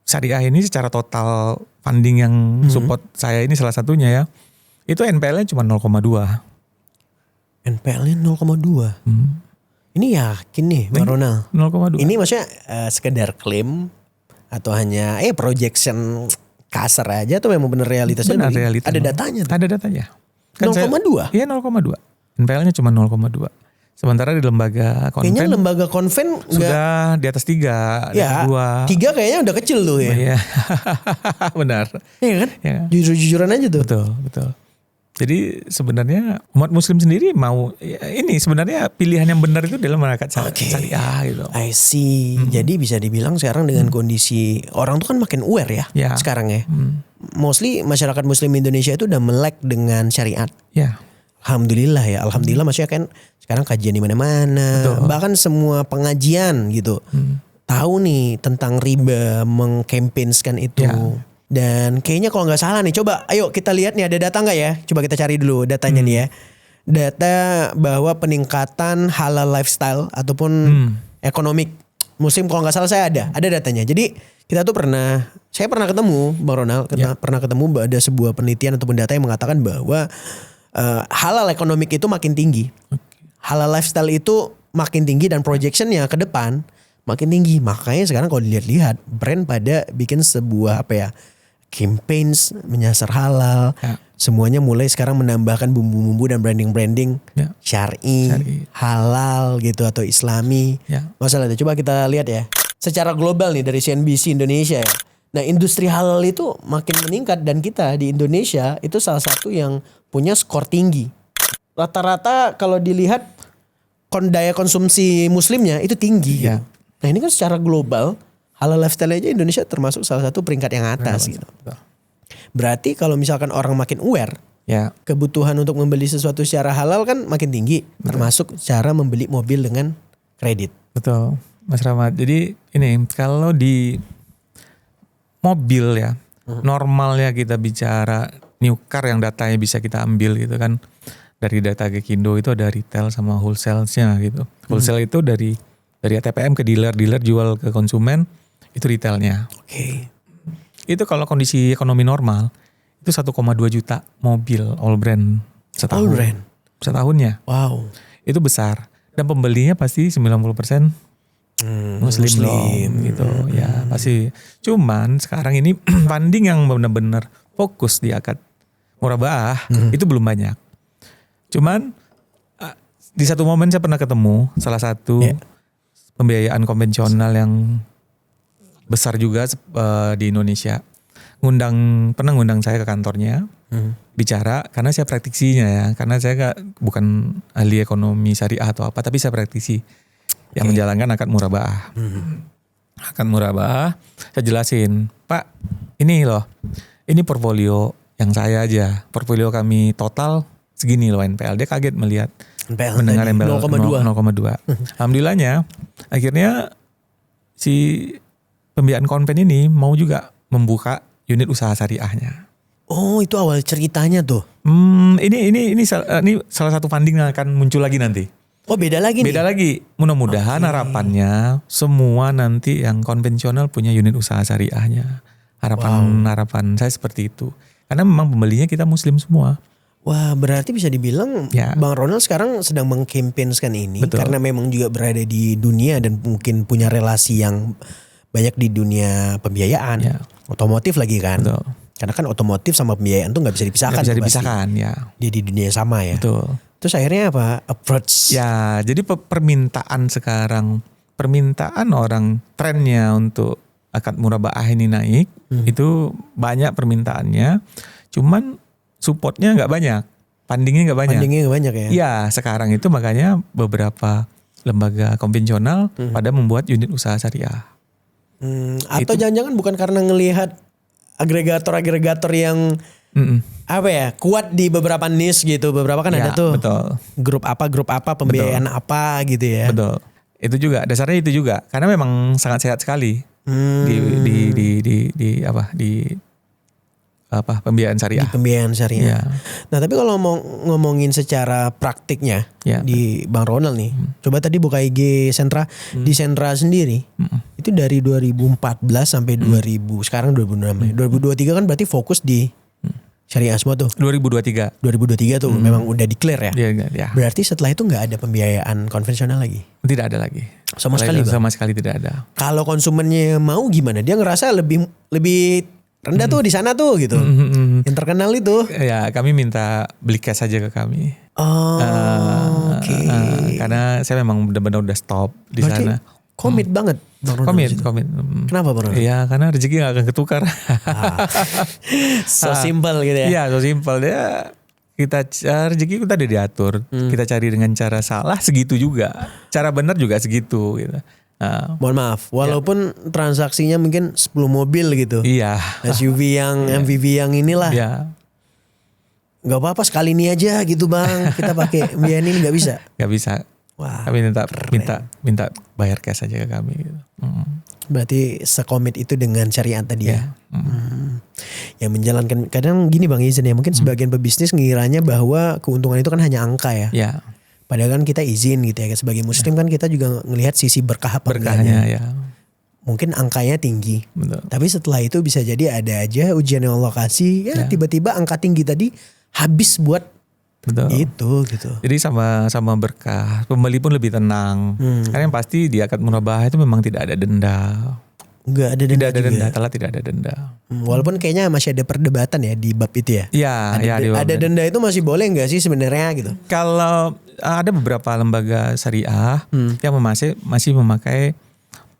syariah ini secara total funding yang support saya ini salah satunya ya. Itu NPL-nya cuma 0,2. NPL-nya 0,2. Ini yakin nih Bang Ronald? 0,2. Ini maksudnya sekedar klaim atau hanya projection kasar aja atau memang benar realitasnya? Benar dari- realitas. Ada datanya tuh? Ada datanya. 0,2? Iya 0,2. NPL-nya cuma 0,2. Sementara di lembaga Kayaknya konven lembaga konven enggak. sudah di atas 3, di Ya, atas 2. 3 kayaknya udah kecil tuh ya. Iya. Benar. Iya kan? Ya. Jujur-jujuran aja tuh. Betul. Jadi sebenarnya umat muslim sendiri mau ini sebenarnya pilihan yang benar itu dalam masyarakat syariah gitu. I see. Jadi bisa dibilang sekarang dengan kondisi orang tuh kan makin aware ya, Ya. sekarang ya. Mostly masyarakat muslim Indonesia itu udah melek dengan syariat. Ya. Alhamdulillah ya. Alhamdulillah maksudnya kan sekarang kajian di mana-mana. Betul. Bahkan semua pengajian gitu. Tahu nih tentang riba, mengkampanyekan itu. Ya. Dan kayaknya kalau nggak salah nih, coba ayo kita lihat nih ada data nggak ya? Coba kita cari dulu datanya nih ya. Data bahwa peningkatan halal lifestyle ataupun ekonomik muslim kalau nggak salah saya ada datanya. Jadi kita tuh saya pernah ketemu Bang Ronald, pernah ketemu ada sebuah penelitian ataupun data yang mengatakan bahwa halal ekonomik itu makin tinggi. Halal lifestyle itu makin tinggi dan projectionnya ke depan makin tinggi. Makanya sekarang kalau dilihat-lihat brand pada bikin sebuah campaigns menyasar halal. Ya. Semuanya mulai sekarang menambahkan bumbu-bumbu dan branding-branding Ya. syar'i, halal gitu atau islami. Ya. Masalah itu coba kita lihat ya. Secara global nih dari CNBC Indonesia ya. Nah, industri halal itu makin meningkat dan kita di Indonesia itu salah satu yang punya skor tinggi. Rata-rata kalau dilihat daya konsumsi muslimnya itu tinggi. Ya. Nah, ini kan secara global halal lifestyle aja Indonesia termasuk salah satu peringkat yang atas gitu. Betul. Berarti kalau misalkan orang makin aware, Ya. kebutuhan untuk membeli sesuatu secara halal kan makin tinggi, termasuk cara membeli mobil dengan kredit. Betul, Mas Rahmat. Jadi ini kalau di mobil ya, normalnya kita bicara new car yang datanya bisa kita ambil gitu kan. Dari data Gekindo itu ada retail sama wholesale-nya gitu. Wholesale itu dari ATPM ke dealer jual ke konsumen, itu retailnya. Oke. Itu kalau kondisi ekonomi normal, itu 1,2 juta mobil all brand setahun. All brand? Setahunnya. Wow. Itu besar. Dan pembelinya pasti 90% Muslim gitu. Ya pasti. Cuman sekarang ini funding yang benar-benar fokus di akad muraba'ah itu belum banyak. Cuman di satu momen saya pernah ketemu salah satu pembiayaan konvensional yang besar juga di Indonesia. Pernah ngundang saya ke kantornya bicara karena saya praktisinya ya, karena saya bukan ahli ekonomi syariah atau apa, tapi saya praktisi yang menjalankan akad muraba'ah. Akad muraba'ah saya jelasin, Pak ini loh, ini portfolio yang saya aja, portfolio kami total segini loh NPL. Dia kaget melihat NPL mendengar tadi, NPL 0,2. Alhamdulillahnya akhirnya si pembiayaan konven ini mau juga membuka unit usaha syariahnya. Oh, itu awal ceritanya tuh. Ini salah satu funding yang akan muncul lagi nanti. Oh, beda lagi nih. Beda lagi. Mudah-mudahan harapannya semua nanti yang konvensional punya unit usaha syariahnya. Harapan saya seperti itu. Karena memang pembelinya kita muslim semua. Wah, berarti bisa dibilang Ya. Bang Ronald sekarang sedang mengkampanyekan ini. Betul. Karena memang juga berada di dunia dan mungkin punya relasi yang banyak di dunia pembiayaan. Ya. Otomotif lagi kan. Betul. Karena kan otomotif sama pembiayaan tuh gak bisa dipisahkan. Nggak bisa tuh pasti. dipisahkan ya. Dia di dunia yang sama ya. Betul. Terus akhirnya apa? Approach. Ya, jadi permintaan sekarang, permintaan orang trennya untuk akad muraba'ah ini naik, itu banyak permintaannya, cuman supportnya nggak banyak, fundingnya nggak banyak. Fundingnya gak banyak ya. Iya, sekarang itu makanya beberapa lembaga konvensional pada membuat unit usaha syariah. Atau jangan-jangan bukan karena ngelihat agregator-agregator yang apa ya, kuat di beberapa niche gitu. Beberapa kan Ya, ada tuh betul. grup apa pembiayaan apa gitu ya. Betul. Itu juga dasarnya itu juga karena memang sangat sehat sekali di pembiayaan syariah. Di pembiayaan syariah. Ya. Nah tapi kalau mau ngomongin secara praktiknya Ya. di Bang Ronald nih, coba tadi buka IG Sentra, di Sentra sendiri itu dari 2014 sampai 2000 sekarang 2006. 2023 kan berarti fokus di syariah semua tuh. 2023. 2023 tuh memang udah declare ya. Ya. Berarti setelah itu nggak ada pembiayaan konvensional lagi. Tidak ada lagi. Sama Setelah sekali, itu Bang? sama sekali tidak ada. Kalau konsumennya mau gimana? Dia ngerasa lebih rendah tuh di sana tuh gitu. Yang terkenal itu. Ya kami minta beli cash saja ke kami. Oh, oke. Karena saya memang benar-benar udah stop di Berarti sana. komit banget Bang Ronald. Komit. Kenapa Bang Ronald? Iya karena rezeki gak akan ketukar. So simple gitu ya. Iya so simple ya. Kita rezeki kita udah diatur. Kita cari dengan cara salah segitu juga. Cara benar juga segitu gitu. Mohon maaf, walaupun transaksinya mungkin 10 mobil gitu. Iya. SUV yang MVV yang inilah. Iya. Gak apa-apa sekali ini aja gitu Bang. Kita pakai biaya ini gak bisa. Gak bisa. Wah, Kami minta bayar cash aja ke kami gitu. berarti sekomit itu dengan syariat tadi ya. Ya. Yang menjalankan, kadang gini Bang Izin ya, mungkin sebagian pebisnis ngiranya bahwa keuntungan itu kan hanya angka ya. Ya. Padahal kan kita izin gitu ya, sebagai muslim kan kita juga ngelihat sisi berkah apa Berkahnya enggaknya. ya. Mungkin angkanya tinggi. Betul. Tapi setelah itu bisa jadi ada aja ujian yang Allah kasih, ya tiba-tiba angka tinggi tadi habis buat Betul. itu gitu. Jadi sama berkah, pembeli pun lebih tenang. Karena yang pasti di akad murabahah itu memang tidak ada denda. Enggak ada denda Tidak ada juga. denda, telah tidak ada denda. Walaupun kayaknya masih ada perdebatan ya di bab itu ya. Iya, Ada denda itu masih boleh nggak sih sebenarnya gitu? Kalau ada beberapa lembaga syariah yang masih memakai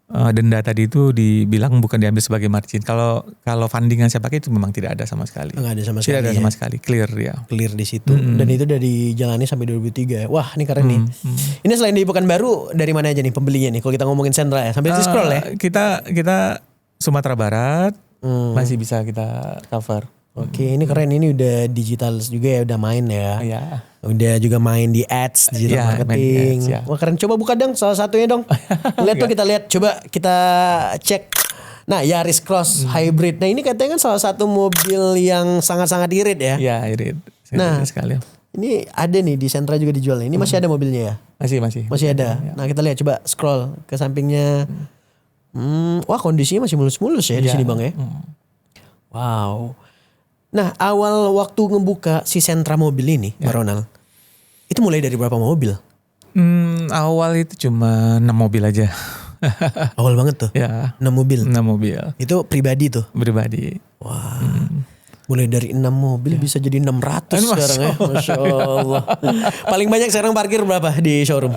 denda tadi itu dibilang bukan diambil sebagai margin. Kalau funding yang saya pakai itu memang tidak ada sama sekali. Nggak ada sama sekali. Tidak ada ya. sama sekali, clear ya. Clear di situ. Dan itu udah dijalani sampai 2003 ya. Wah ini keren nih. Ini selain di Pekanbaru dari mana aja nih pembelinya nih? Kalau kita ngomongin sentra ya. Sampai di scroll ya. Kita Sumatera Barat masih bisa kita cover. Oke ini keren. Ini udah digital juga ya. Udah main ya. Ya. Udah juga main di ads, digital Iya, marketing. main di ads, ya. Wah keren. Coba buka dong salah satunya dong. Lihat tuh kita lihat. Coba kita cek. Nah Yaris Cross Hybrid. Nah ini katanya kan salah satu mobil yang sangat-sangat irit ya. Ya, irit. Nah. Sekali. Ini ada nih di sentra juga dijual. Ini masih ada mobilnya ya? Masih Masih ada. Nah kita lihat coba scroll ke sampingnya. Wah kondisinya masih mulus-mulus ya di sini Bang ya. Wow. Nah awal waktu ngebuka si sentra mobil ini Bang Ronald. Itu mulai dari berapa mobil? Awal itu cuma 6 mobil aja. Awal banget tuh. Ya. 6 mobil. 6 mobil Itu pribadi tuh. pribadi. Wah. Mulai dari 6 mobil bisa jadi 600 sekarang ya. Masya Allah. Paling banyak sekarang parkir berapa di showroom?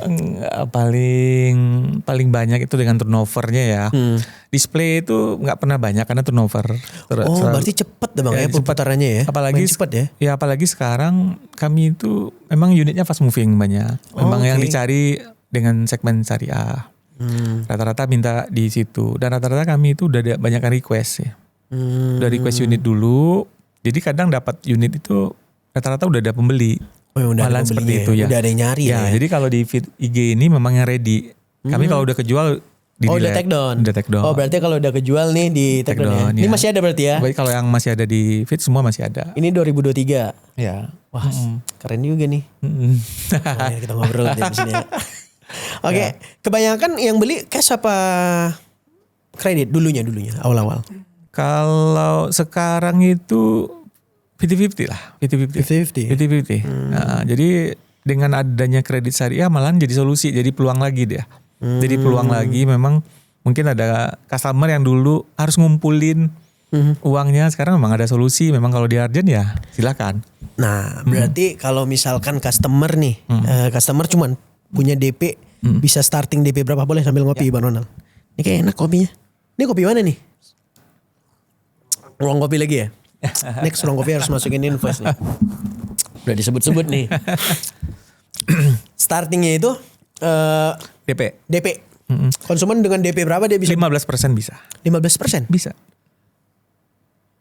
Paling banyak itu dengan turnovernya ya. Display itu nggak pernah banyak karena turnover. Berarti cepet deh Bang ya cepet. perputarannya ya. Apalagi Main cepet ya. Ya apalagi sekarang kami itu memang unitnya fast moving banyak. Memang yang dicari dengan segmen syariah. Rata-rata minta di situ dan rata-rata kami itu udah ada banyak request ya. Udah request unit dulu. Jadi kadang dapat unit itu rata-rata udah ada pembeli. Oh, udah ada Malahan seperti pembelinya itu ya. Udah ada yang nyari ya. Jadi kalau di feed IG ini memang yang ready. Kami kalau udah kejual di udah take down. Udah take down. Oh berarti kalau udah kejual nih di take down ya. Ini ya. masih ada berarti ya. Baik kalau yang masih ada di feed semua masih ada. Ini 2023. Ya. Wah keren juga nih. Nah, kita ngobrol nanti di sini ya. Oke, kebanyakan yang beli cash apa kredit dulunya awal-awal? Kalau sekarang itu 50-50 lah. 50-50. 50-50. Nah, jadi dengan adanya kredit syariah malahan jadi solusi, jadi peluang lagi dia. Jadi peluang lagi memang mungkin ada customer yang dulu harus ngumpulin uangnya, sekarang memang ada solusi. Memang kalau di Arjen ya silakan. Nah berarti kalau misalkan customer nih, customer cuman punya DP, bisa starting DP berapa boleh sambil ngopi Bang Ronald. Ini kayak enak kopinya. Ini kopi mana nih? Ruang kopi lagi ya? Next ruang kopi harus masukin invoice nih. Udah disebut-sebut nih. Startingnya itu DP. Konsumen dengan DP berapa dia bisa? 15% bisa. 15%? Bisa.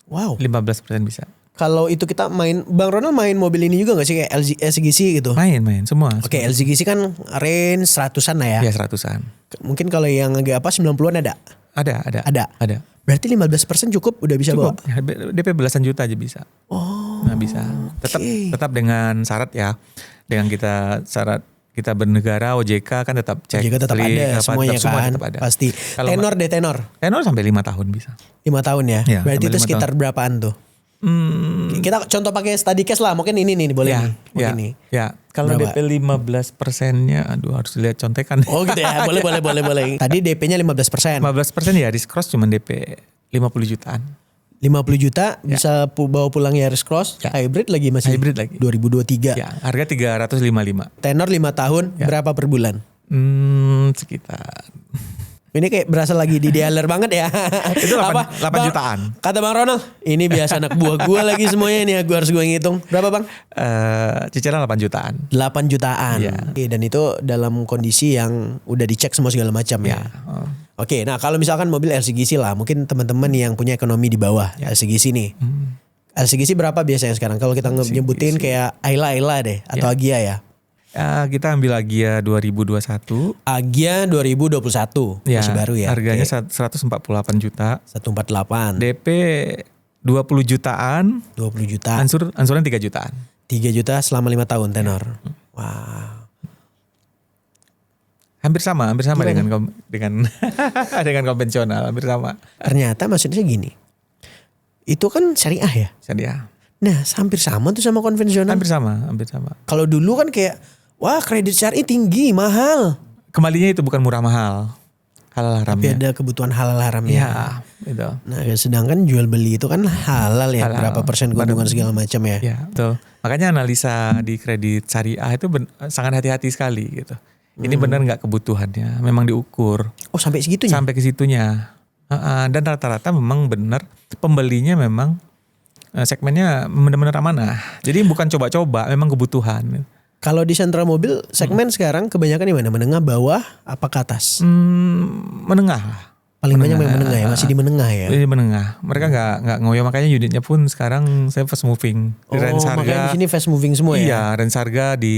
Wow. 15% bisa. Kalau itu kita main, Bang Ronald main mobil ini juga gak sih kayak LCGC gitu? Main semua. Oke, LCGC kan range 100-an lah ya. Ya 100-an. Mungkin kalau yang agak 90-an ada? Ada. Berarti 15% cukup udah bisa Cukup. bawa? DP belasan juta aja bisa. Oh. Nah bisa. Tetap dengan syarat ya. Dengan syarat kita bernegara, OJK kan tetap cek. OJK tetap ada semuanya semua kan? tetap ada. Pasti. Kalau Tenor? Tenor sampai 5 tahun bisa. 5 tahun ya? Ya, Berarti itu sampai 5 sekitar berapaan tuh? Kita contoh pakai study case lah, mungkin ini nih boleh nih. Mungkin nih. Ya, kalau Berapa? DP 15%-nya aduh harus lihat contekan. Oh gitu ya, boleh. Tadi DP-nya 15%. 15% ya Yaris Cross cuma DP 50 jutaan. 50 juta bisa bawa pulang Yaris Cross, hybrid lagi masih. Hybrid lagi. 2023. Ya, harga 355. Tenor 5 tahun, berapa per bulan? Sekitar. Ini kayak berasa lagi di dealer banget ya. Itu 8 Bang, jutaan. Kata Bang Ronald, ini biasa anak buah gue lagi semuanya nih, gue harus gue ngitung. Berapa Bang? Cicilan 8 jutaan. 8 jutaan. Iya. Oke, dan itu dalam kondisi yang udah dicek semua segala macam ya. Oke, nah kalau misalkan mobil LCGC lah, mungkin teman-teman yang punya ekonomi di bawah LCGC nih. LCGC berapa biasanya sekarang? Kalau kita nyebutin kayak Ayla deh atau Agia ya. Kita ambil Agia 2021. Agia 2021 masih baru ya. Harganya 148 juta. 148. DP 20 jutaan. 20 juta. Angsuran 3 jutaan. 3 juta selama 5 tahun tenor. Wow. Hampir sama dengan dengan konvensional, hampir sama. Ternyata maksudnya gini. Itu kan syariah ya? Syariah. Nah, hampir sama tuh sama konvensional. Hampir sama. Kalau dulu kan kayak wah kredit syariah tinggi, mahal. Kembalinya itu bukan murah mahal. Halal haramnya. Tapi ada kebutuhan halal haramnya. Iya, itu. Nah, sedangkan jual beli itu kan halal ya, Halal. berapa persen keuntungan segala macam ya. Ya, betul. Makanya analisa di kredit syariah itu sangat hati-hati sekali gitu. Ini benar nggak kebutuhannya, memang diukur. Oh, sampai segitunya? Sampai ke situnya. Dan rata-rata memang benar pembelinya memang segmennya benar-benar amanah. Jadi bukan coba-coba, memang kebutuhan. Kalau di sentra mobil segmen sekarang kebanyakan di mana? Menengah, bawah, apa ke atas? Menengah lah. Paling banyak yang menengah ya, masih di menengah ya. Di menengah. Mereka nggak ngoyo, makanya unitnya pun sekarang saya fast moving. Range harga, makanya di sini fast moving semua ya. Iya, range harga di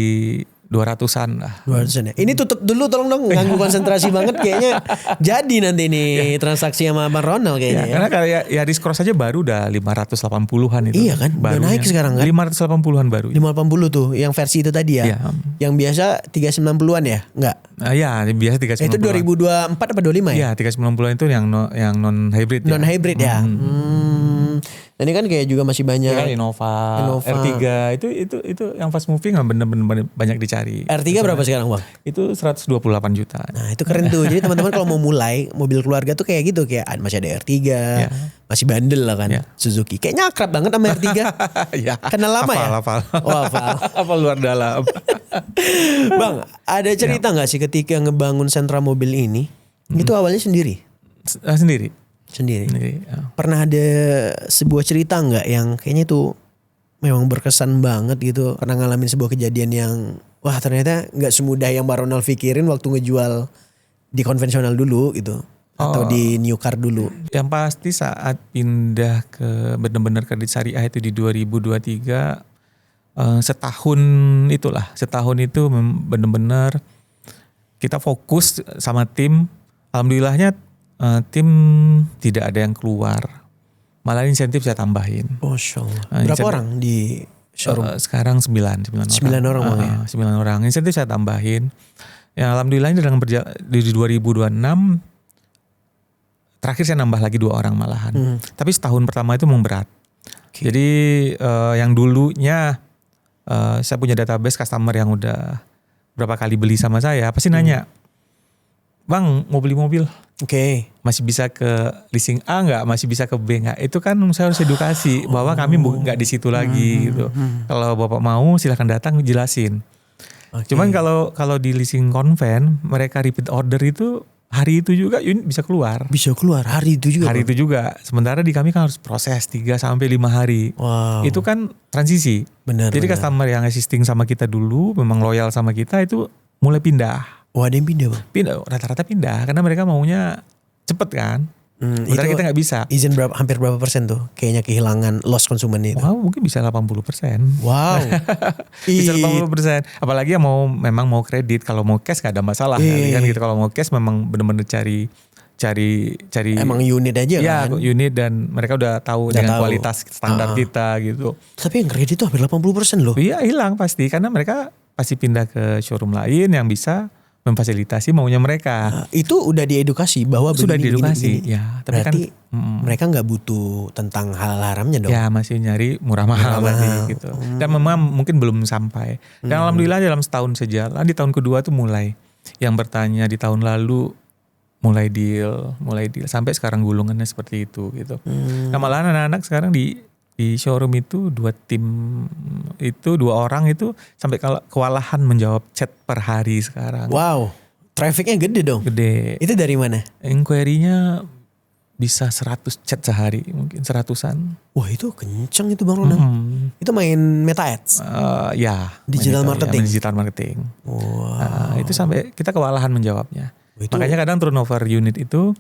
200-an lah. 200-an ya. Ini tutup dulu tolong dong, ganggu konsentrasi banget kayaknya. Jadi nanti nih transaksi sama Bang Ronald kayaknya ya. Karena kayak Yaris Cross aja baru udah 580-an itu. Iya kan, udah barunya. naik sekarang kan. 580-an baru. 580 tuh yang versi itu tadi ya. Iya. Yang biasa 390-an ya? Enggak. Iya, biasa 390-an. Itu 2024 apa 25 ya? Iya, 390-an itu yang non hybrid. Non hybrid ya. Dan ini kan kayak juga masih banyak. Kan Innova, R3 itu yang fast moving bener-bener banyak dicari. R3 berapa sekarang Bang? Itu 128 juta. Nah itu keren tuh. Jadi teman-teman kalau mau mulai mobil keluarga tuh kayak gitu. Kayak masih ada R3. Masih bandel lah kan. Suzuki. Kayaknya akrab banget sama R3. Ya. Kenal lama ya? Hafal. Oh hafal. Hafal luar dalam. Bang ada cerita gak sih ketika ngebangun sentra mobil ini? Itu awalnya sendiri? Sendiri. Ya. Pernah ada sebuah cerita nggak yang kayaknya itu memang berkesan banget gitu, pernah ngalamin sebuah kejadian yang wah ternyata nggak semudah yang Bang Ronald pikirin waktu ngejual di konvensional dulu gitu atau di new car dulu? Yang pasti saat pindah ke benar-benar kredit syariah itu di 2023 setahun itu benar-benar kita fokus sama tim. Alhamdulillahnya tim tidak ada yang keluar, malah insentif saya tambahin. Masya Allah. Berapa orang di showroom? Sekarang 9 orang Bang ya? 9 orang, insentif saya tambahin. Ya alhamdulillah ini dengan di 2026 terakhir saya nambah lagi 2 orang malahan. Tapi setahun pertama itu memang berat. Jadi yang dulunya saya punya database customer yang udah berapa kali beli sama saya, pasti nanya, Bang mau beli mobil? Masih bisa ke leasing A nggak? Masih bisa ke B nggak? Itu kan saya harus edukasi bahwa kami nggak di situ lagi gitu. Kalau Bapak mau silahkan datang jelasin. Cuman kalau di leasing konven mereka repeat order itu hari itu juga unit bisa keluar. Bisa keluar hari itu juga? Hari itu juga. Sementara di kami kan harus proses 3-5 hari. Wow. Itu kan transisi. Jadi customer yang existing sama kita dulu memang loyal sama kita itu mulai pindah. Oh ada yang pindah Bang? Rata-rata pindah karena mereka maunya cepet kan. Sementara kita nggak bisa. Izin hampir berapa persen tuh? Kayaknya kehilangan loss konsumen itu. Wow, mungkin bisa 80%. Wow. Bisa 80%. Apalagi yang memang mau kredit, kalau mau cash nggak ada masalah kan gitu. Kalau mau cash memang benar-benar cari Emang unit aja ya, kan? unit, dan mereka udah tahu dengan kualitas standar kita gitu. Tapi yang kredit tuh hampir 80% loh. Iya, hilang pasti karena mereka pasti pindah ke showroom lain yang bisa memfasilitasi maunya mereka. Itu udah diedukasi bahwa Sudah begini, diedukasi, begini. ya. Tapi Berarti kan mereka nggak butuh tentang hal haramnya dong. ya masih nyari murah mahal tadi gitu. Dan memang mungkin belum sampai. Dan alhamdulillah dalam setahun sejalan, di tahun kedua tuh mulai yang bertanya di tahun lalu mulai deal sampai sekarang gulungannya seperti itu gitu. Nah, malahan anak-anak sekarang di showroom itu 2 orang itu sampai kewalahan menjawab chat per hari sekarang. Wow, trafficnya gede dong. Gede. Itu dari mana? Inquiry-nya bisa 100 chat sehari, mungkin 100-an. Wah, itu kenceng itu Bang Ronald. Itu main Meta Ads? Ya. Digital marketing? Digital marketing. Wow. Itu sampai kita kewalahan menjawabnya. Itu, makanya kadang turnover unit itu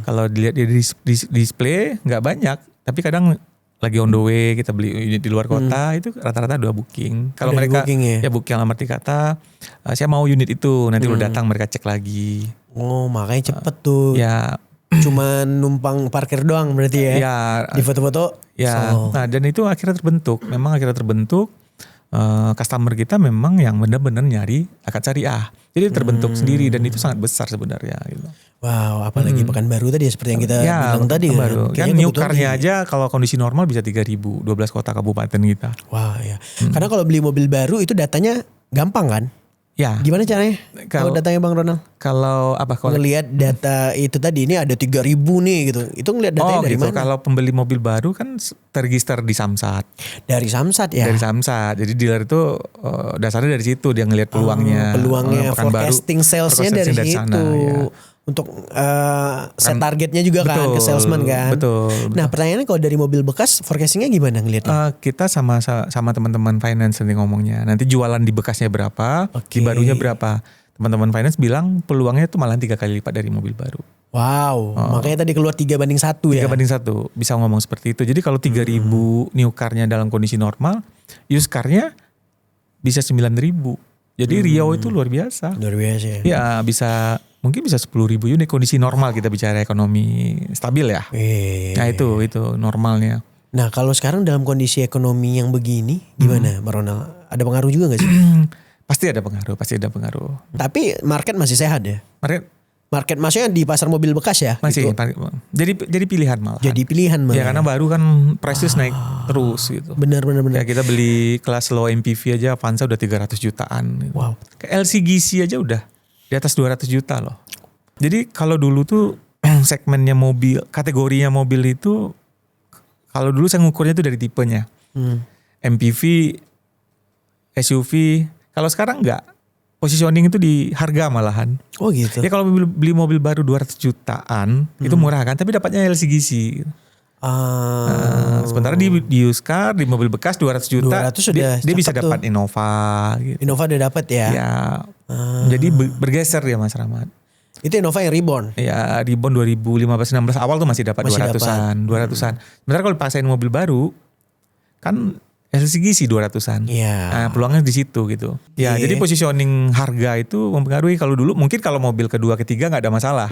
kalau dilihat di display nggak banyak, tapi kadang lagi on the way kita beli unit di luar kota itu rata-rata 2 booking. Kalau mereka booking booking alamat kata, saya mau unit itu, nanti lo datang mereka cek lagi. Oh, makanya cepet tuh. Ya. Cuma numpang parkir doang berarti ya? Ya. Di foto-foto. Ya. Nah, dan itu akhirnya terbentuk. Customer kita memang yang benar-benar nyari akad syariah. Jadi terbentuk sendiri dan itu sangat besar sebenarnya gitu. Wow, apalagi Pekanbaru tadi ya seperti yang kita bilang tadi kan new car-nya aja kalau kondisi normal bisa 3.000, 12 kota kabupaten kita. Wah, ya. Karena kalau beli mobil baru itu datanya gampang kan? Ya. Gimana caranya? Kalau datanya Bang Ronald? Kalau ngelihat data itu tadi, ini ada 3.000 nih gitu. Itu ngelihat datanya dari mana? Kalau pembeli mobil baru kan terregister di Samsat. Dari Samsat ya? Dari Samsat. Jadi dealer itu dasarnya dari situ dia ngelihat peluangnya. Peluangnya, forecasting salesnya dari situ. Sana, ya. Untuk set targetnya juga kan ke salesman kan. Betul. Nah, pertanyaannya kalau dari mobil bekas forecastingnya gimana ngelihatnya? Kita sama teman-teman finance nanti ngomongnya. Nanti jualan di bekasnya berapa, di barunya berapa. Teman-teman finance bilang peluangnya itu malah 3 kali lipat dari mobil baru. Wow, makanya tadi keluar 3:1 ya? 3:1, bisa ngomong seperti itu. Jadi kalau 3.000 new car-nya dalam kondisi normal, used car-nya bisa 9.000. Jadi Riau itu luar biasa. Luar biasa ya? Ya mungkin bisa 10.000 unit kondisi normal, kita bicara ekonomi stabil ya. Nah itu normalnya. Nah kalau sekarang dalam kondisi ekonomi yang begini gimana Bang Ronald? Ada pengaruh juga gak sih? Pasti ada pengaruh. Tapi market masih sehat ya? Market maksudnya di pasar mobil bekas ya? Masih. Gitu. Jadi pilihan malah. Ya karena baru kan prices naik terus gitu. Benar. Ya kita beli kelas low MPV aja Avanza udah 300 jutaan. Gitu. Wow. Ke LCGC aja udah di atas 200 juta loh. Jadi kalau dulu tuh segmennya mobil, kategorinya mobil itu kalau dulu saya ngukurnya tuh dari tipenya. MPV, SUV. Kalau sekarang enggak. Positioning itu di harga malahan. Oh gitu. Ya kalau beli mobil baru 200 jutaan itu murah kan, tapi dapatnya LCGC. Sementara di used car, di mobil bekas 200 juta, 200 dia bisa dapat Innova. Gitu. Innova udah dapat ya? Ya. Jadi bergeser dia Mas Rahmat. Itu Innova yang Reborn? Ya Reborn 2015-16 awal tuh masih dapat 200-an. Sementara kalau dipaksain mobil baru kan LCGC 200-an. Nah, peluangnya di situ gitu. Ya, jadi positioning harga itu mempengaruhi. Kalau dulu mungkin kalau mobil kedua ketiga nggak ada masalah.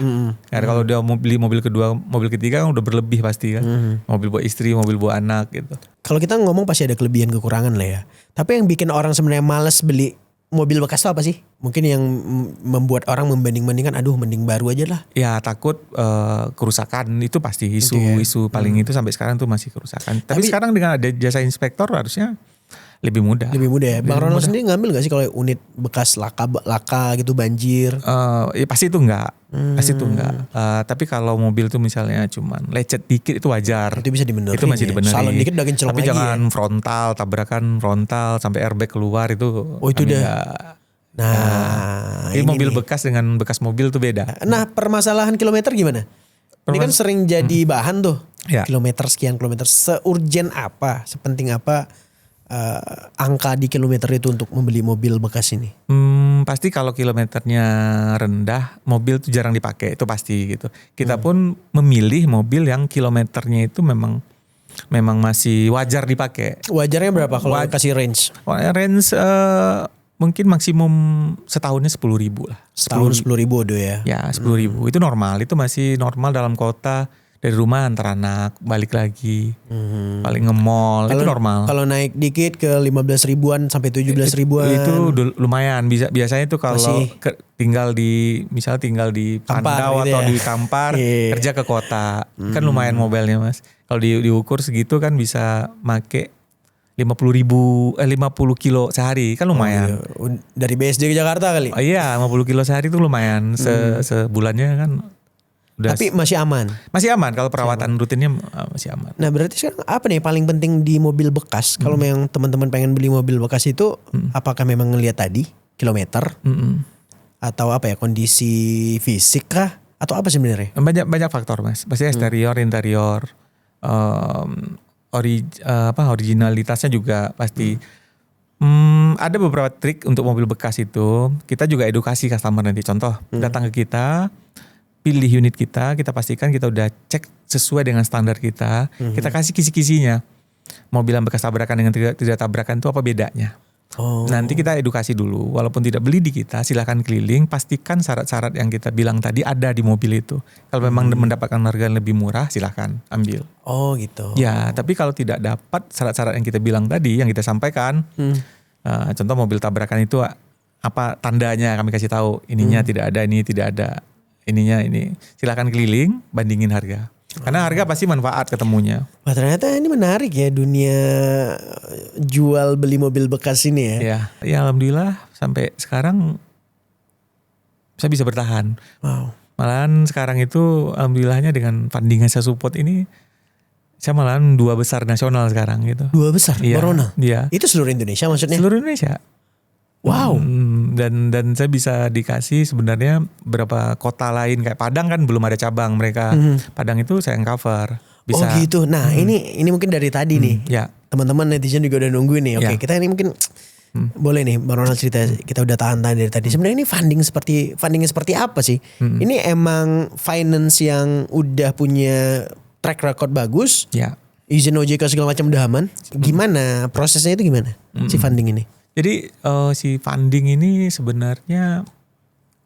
Karena kalau dia mau beli mobil kedua, mobil ketiga kan udah berlebih pasti kan. Mobil buat istri, mobil buat anak gitu. Kalau kita ngomong pasti ada kelebihan kekurangan lah ya. Tapi yang bikin orang sebenarnya males beli mobil bekas itu apa sih? Mungkin yang membuat orang membanding-bandingkan, aduh mending baru aja lah. Ya takut kerusakan itu pasti isu paling itu sampai sekarang tuh masih kerusakan. Tapi sekarang dengan ada jasa inspektor harusnya lebih mudah. Lebih mudah ya. Bang Ronald sendiri ngambil gak sih kalau unit bekas laka gitu banjir? Ya pasti itu enggak. Tapi kalau mobil tuh misalnya cuman lecet dikit itu wajar. Itu bisa dibenerin. Itu masih dibenerin. Salon dikit udah kinclong lagi. Tapi jangan ya? frontal, tabrakan frontal sampai airbag keluar itu. Oh itu udah. Ini mobil bekas dengan bekas mobil tuh beda. Nah permasalahan kilometer gimana? Ini kan sering jadi bahan tuh. Ya. Kilometer sekian kilometer. Seurgen apa? Sepenting apa angka di kilometer itu untuk membeli mobil bekas ini? Pasti kalau kilometernya rendah, mobil tuh jarang dipakai, itu pasti gitu. Kita pun memilih mobil yang kilometernya itu memang masih wajar dipakai. Wajarnya berapa kalau kasih range? Range mungkin maksimum setahunnya 10.000 lah. Setahun 10.000 udah ya. Ya 10.000 itu normal, itu masih normal dalam kota. Dari rumah antar anak balik lagi, paling nge-mall itu normal. Kalau naik dikit ke 15 ribuan sampai 17 ribuan itu lumayan. Biasanya itu kalau tinggal di Pandau gitu atau ya? di Kampar kerja ke kota kan lumayan mobilnya mas. Kalau diukur segitu kan bisa make 50 kilo sehari kan lumayan. Dari BSD ke Jakarta kali. Oh iya 50 kilo sehari itu lumayan. Sebulannya kan. Tapi masih aman. Masih aman kalau perawatan rutinnya masih aman. Nah berarti sekarang apa nih paling penting di mobil bekas? Kalau memang teman-teman pengen beli mobil bekas itu, apakah memang ngelihat tadi kilometer atau apa ya kondisi fisik kah? Atau apa sebenarnya? Banyak faktor mas. Pasti eksterior, interior, originalitasnya juga pasti. Ada beberapa trik untuk mobil bekas itu. Kita juga edukasi customer nanti. Contoh datang ke kita. Pilih unit kita pastikan kita udah cek sesuai dengan standar kita. Kita kasih kisi-kisinya. Mobil yang bekas tabrakan dengan tidak tabrakan itu apa bedanya. Nanti kita edukasi dulu. Walaupun tidak beli di kita, silahkan keliling. Pastikan syarat-syarat yang kita bilang tadi ada di mobil itu. Kalau memang mendapatkan harga yang lebih murah, silahkan ambil. Oh gitu. Ya, tapi kalau tidak dapat syarat-syarat yang kita bilang tadi, yang kita sampaikan. Contoh mobil tabrakan itu apa tandanya kami kasih tahu. Ininya tidak ada, ini tidak ada. Ininya ini silakan keliling bandingin harga karena harga pasti manfaat ketemunya. Wah ternyata ini menarik ya dunia jual beli mobil bekas ini ya. Ya alhamdulillah sampai sekarang saya bisa bertahan. Wow. Malahan sekarang itu alhamdulillahnya dengan funding saya support ini saya malahan 2 besar nasional sekarang gitu. 2 besar Corona. Iya. Itu seluruh Indonesia maksudnya? Seluruh Indonesia. Wow. Dan saya bisa dikasih sebenarnya beberapa kota lain kayak Padang kan belum ada cabang mereka. Padang itu saya yang cover. Bisa. Oh gitu. Nah ini mungkin dari tadi nih. Ya. Teman-teman netizen juga udah nungguin nih. Oke, Ya. kita ini mungkin boleh nih Bang Ronald cerita. Kita udah tahan dari tadi. Sebenarnya ini fundingnya seperti apa sih? Ini emang finance yang udah punya track record bagus. Ya. Izin OJK segala macam udah aman. Gimana prosesnya itu gimana? Si funding ini? Jadi si funding ini sebenarnya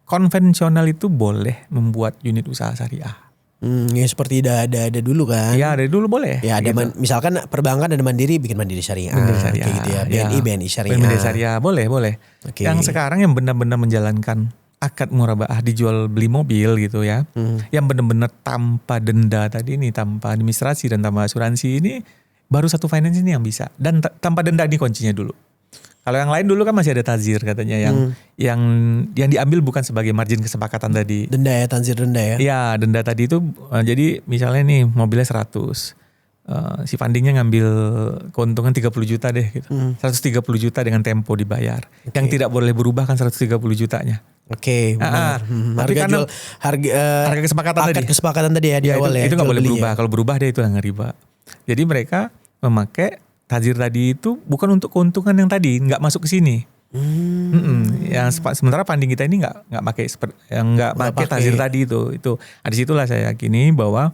konvensional itu boleh membuat unit usaha syariah. Ya seperti ada dulu kan. Ya dari dulu boleh. Ya ada gitu. Misalkan perbankan ada mandiri bikin mandiri syariah. Mandiri syariah. Kayak gitu ya. BNI syariah. BNI syariah boleh. Oke. Yang sekarang yang benar-benar menjalankan akad murabaah dijual beli mobil gitu ya. Yang benar-benar tanpa denda tadi ini, tanpa administrasi dan tanpa asuransi ini baru satu finance ini yang bisa. Dan tanpa denda ini kuncinya dulu. Kalau yang lain dulu kan masih ada tazir katanya yang diambil bukan sebagai margin kesepakatan tadi. Denda ya, tazir denda ya. Iya, denda tadi itu jadi misalnya nih mobilnya 100. Si fundingnya ngambil keuntungan 30 juta deh gitu. 130 juta dengan tempo dibayar. Yang tidak boleh berubah kan 130 jutanya. Oke, benar. Tapi karena harga kesepakatan tadi. Kesepakatan tadi ya di awal ya. Itu nggak boleh berubah. Ya. Kalau berubah dia itu yang riba. Jadi mereka memakai tazir tadi itu bukan untuk keuntungan yang tadi, nggak masuk ke sini. Yang sementara funding kita ini nggak pakai tazir tadi itu. Di situlah saya yakini bahwa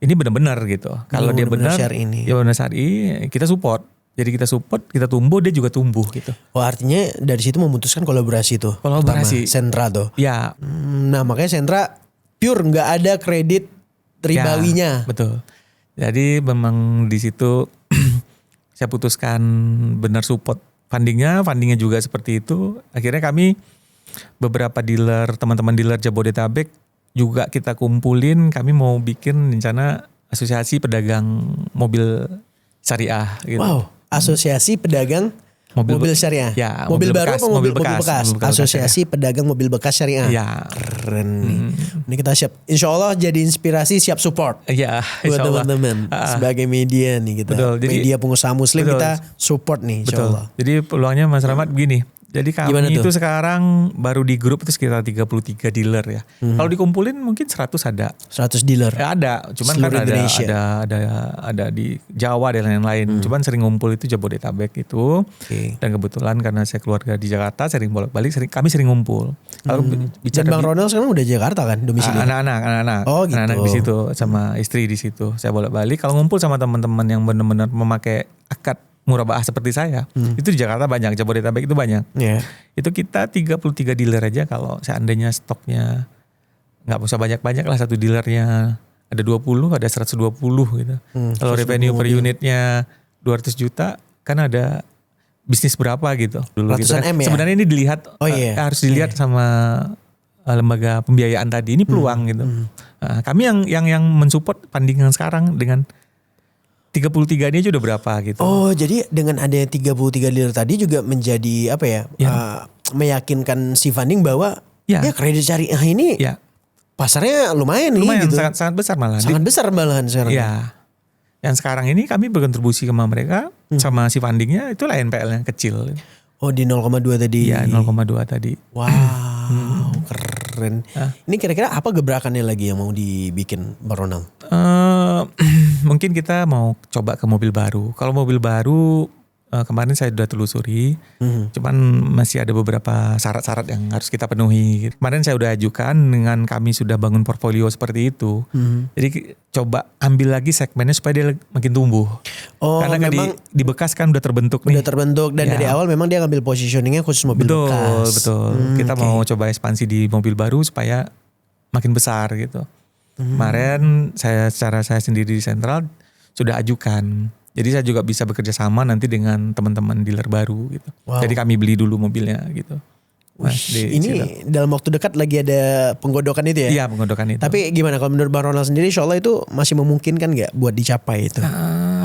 ini benar-benar gitu. Kalau dia benar, ya benar syar'i, kita support. Jadi kita support, kita tumbuh, dia juga tumbuh gitu. Oh artinya dari situ memutuskan kolaborasi tuh. Kolaborasi. Sentra tuh. Ya. Nah makanya Sentra pure nggak ada kredit ribawinya. Ya, betul. Jadi memang di situ saya putuskan benar support fundingnya juga seperti itu. Akhirnya kami beberapa dealer, teman-teman dealer Jabodetabek juga kita kumpulin. Kami mau bikin rencana asosiasi pedagang mobil syariah. Gitu. Wow, asosiasi pedagang mobil syariah. Ya, mobil baru bekas, apa mobil bekas? Asosiasi bekas, pedagang mobil bekas syariah. Ya. Keren nih. Ini kita siap. Insya Allah jadi inspirasi, siap support. Ya, buat teman-teman. Sebagai media nih kita. Betul, media pengusaha muslim betul. Kita support nih insya Allah. Jadi peluangnya Mas Rahmat begini. Jadi Gimana kami tuh? itu sekarang baru di grup itu sekitar 33 dealer ya. Kalau dikumpulin mungkin 100 ada. 100 dealer. Ya ada, cuman Seluruh kan Indonesia. ada di Jawa dan lain-lain. Cuman sering ngumpul itu Jabodetabek itu. Oke. Dan kebetulan karena saya keluarga di Jakarta sering bolak-balik, kami sering ngumpul. Kalau Dan bicara Bang Ronald sekarang udah Jakarta kan domisili? anak-anak, Oh, gitu. anak-anak di situ sama istri di situ. Saya bolak-balik. Kalau ngumpul sama teman-teman yang benar-benar memakai akad murabaah seperti saya, itu di Jakarta banyak, Jabodetabek itu banyak. Iya. Itu kita 33 dealer aja kalau seandainya stoknya nggak usah banyak-banyak lah, satu dealernya ada 20, ada 120 gitu. Kalau 120 revenue per mobil. unitnya 200 juta kan ada bisnis berapa gitu. Dulu gitu Ratusan kan. M ya? Sebenarnya ini dilihat Oh iya. harus dilihat sama lembaga pembiayaan tadi, ini peluang gitu. Nah, kami yang mensupport funding yang sekarang dengan 33 ini aja udah berapa gitu. Oh, jadi dengan adanya 33 dealer tadi juga menjadi apa ya? Ya. Meyakinkan si funding bahwa Ya. ya kredit syariah ini Ya, pasarnya lumayan nih lumayan gitu. sangat besar malah. Sangat besar malahan sekarang. Ya. Yang sekarang ini kami berkontribusi sama mereka sama si fundingnya itu lah NPL yang kecil. Oh, di 0,2 tadi. Iya 0,2 tadi. Wow, keren. Ini kira-kira apa gebrakannya lagi yang mau dibikin Bang Ronald? Mungkin kita mau coba ke mobil baru. Kalau mobil baru kemarin saya sudah telusuri, cuman masih ada beberapa syarat-syarat yang harus kita penuhi. Kemarin saya udah ajukan dengan kami sudah bangun portfolio seperti itu. Jadi coba ambil lagi segmennya supaya dia makin tumbuh. Oh, Karena kan memang di bekas kan udah terbentuk udah nih. terbentuk dan Ya. dari awal memang dia ngambil positioningnya khusus mobil Betul, bekas. betul. Kita oke. mau coba ekspansi di mobil baru supaya makin besar gitu. Kemarin saya sendiri di sentral sudah ajukan. Jadi saya juga bisa bekerja sama nanti dengan teman-teman dealer baru gitu. Wow. Jadi kami beli dulu mobilnya gitu. Nah, di Ini situ. dalam waktu dekat lagi ada penggodokan itu ya? Iya penggodokan itu. Tapi gimana kalau menurut Bang Ronald sendiri, insya Allah itu masih memungkinkan nggak buat dicapai itu?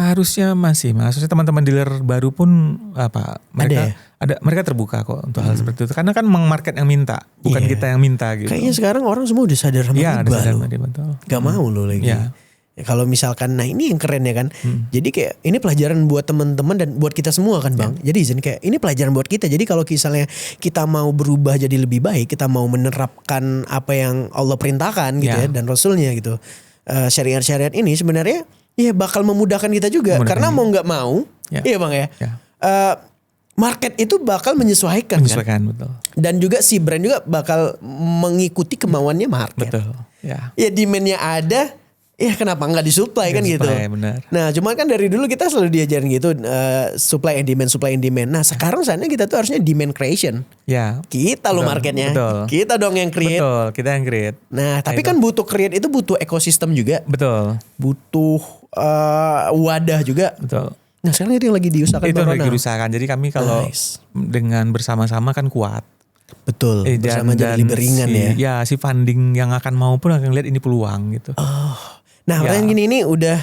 Harusnya masih, maksudnya teman-teman dealer baru pun apa mereka Ada ya? mereka terbuka kok untuk hal seperti itu. Karena kan memang market yang minta, bukan Iya. kita yang minta gitu. Kayaknya sekarang orang semua udah sadar sama Iya, ada riba sadar loh. tadi, betul. Gak mau loh lagi. Iya. Ya, kalau misalkan, nah ini yang keren ya kan. Jadi kayak ini pelajaran buat teman-teman dan buat kita semua kan Bang. Jadi izin kayak ini pelajaran buat kita. Jadi kalau misalnya kita mau berubah jadi lebih baik, kita mau menerapkan apa yang Allah perintahkan gitu ya Ya. dan Rasulnya gitu. Syariat-syariat ini sebenarnya ya bakal memudahkan kita juga. Memudahkan Karena mau nggak mau, Ya. iya Bang ya. Ya. Market itu bakal menyesuaikan kan. Menyesuaikan betul. Dan juga si brand juga bakal mengikuti kemauannya market. Betul. Ya. Ya demandnya ada, ya kenapa nggak disupply kan gitu. Supply, benar. Nah cuman kan dari dulu kita selalu diajarin gitu supply and demand. Nah sekarang saatnya kita tuh harusnya demand creation. Ya. Kita loh Betul, marketnya. betul. Kita dong yang create. Betul, kita yang create. Nah tapi kan butuh create itu butuh ekosistem juga. Betul. Butuh wadah juga. Betul. Nah sekarang itu yang lagi diusahakan Itu Bang lagi Ronald. diusahakan. Jadi kami kalau Nice. dengan bersama-sama kan kuat. Betul. Bersama jadi dan lebih ringan si, ya. Ya si funding yang akan mau pun akan lihat ini peluang gitu. Nah Ya. pertanyaan gini ini udah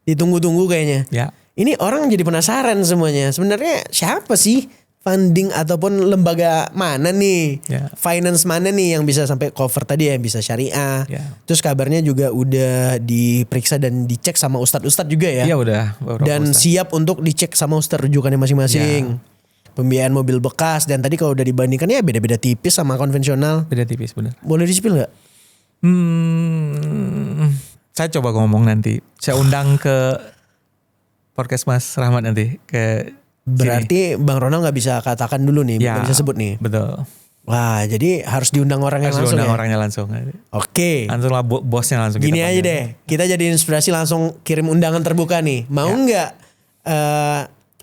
ditunggu-tunggu kayaknya. Ya. Ini orang jadi penasaran semuanya. Sebenarnya siapa sih funding ataupun lembaga mana nih? Ya. Finance mana nih yang bisa sampai cover tadi ya, bisa syariah. Ya. Terus kabarnya juga udah diperiksa dan dicek sama ustadz-ustadz juga ya. Iya udah. beberapa Dan ustaz. siap untuk dicek sama ustadz rujukannya masing-masing. Pembiayaan mobil bekas dan tadi kalau udah dibandingkan ya beda-beda tipis sama konvensional. Beda tipis benar. Boleh disipil nggak? Saya coba ngomong nanti. Saya undang ke podcast Mas Rahmat nanti ke Berarti Bang Ronald nggak bisa katakan dulu nih, Ya, nggak bisa sebut nih. Betul. Wah, jadi harus diundang orang yang Harus langsung undang ya. orangnya langsung. Oke. Langsung lah bosnya langsung. Gini kita aja panggil. deh, kita jadi inspirasi langsung kirim undangan terbuka nih. Mau nggak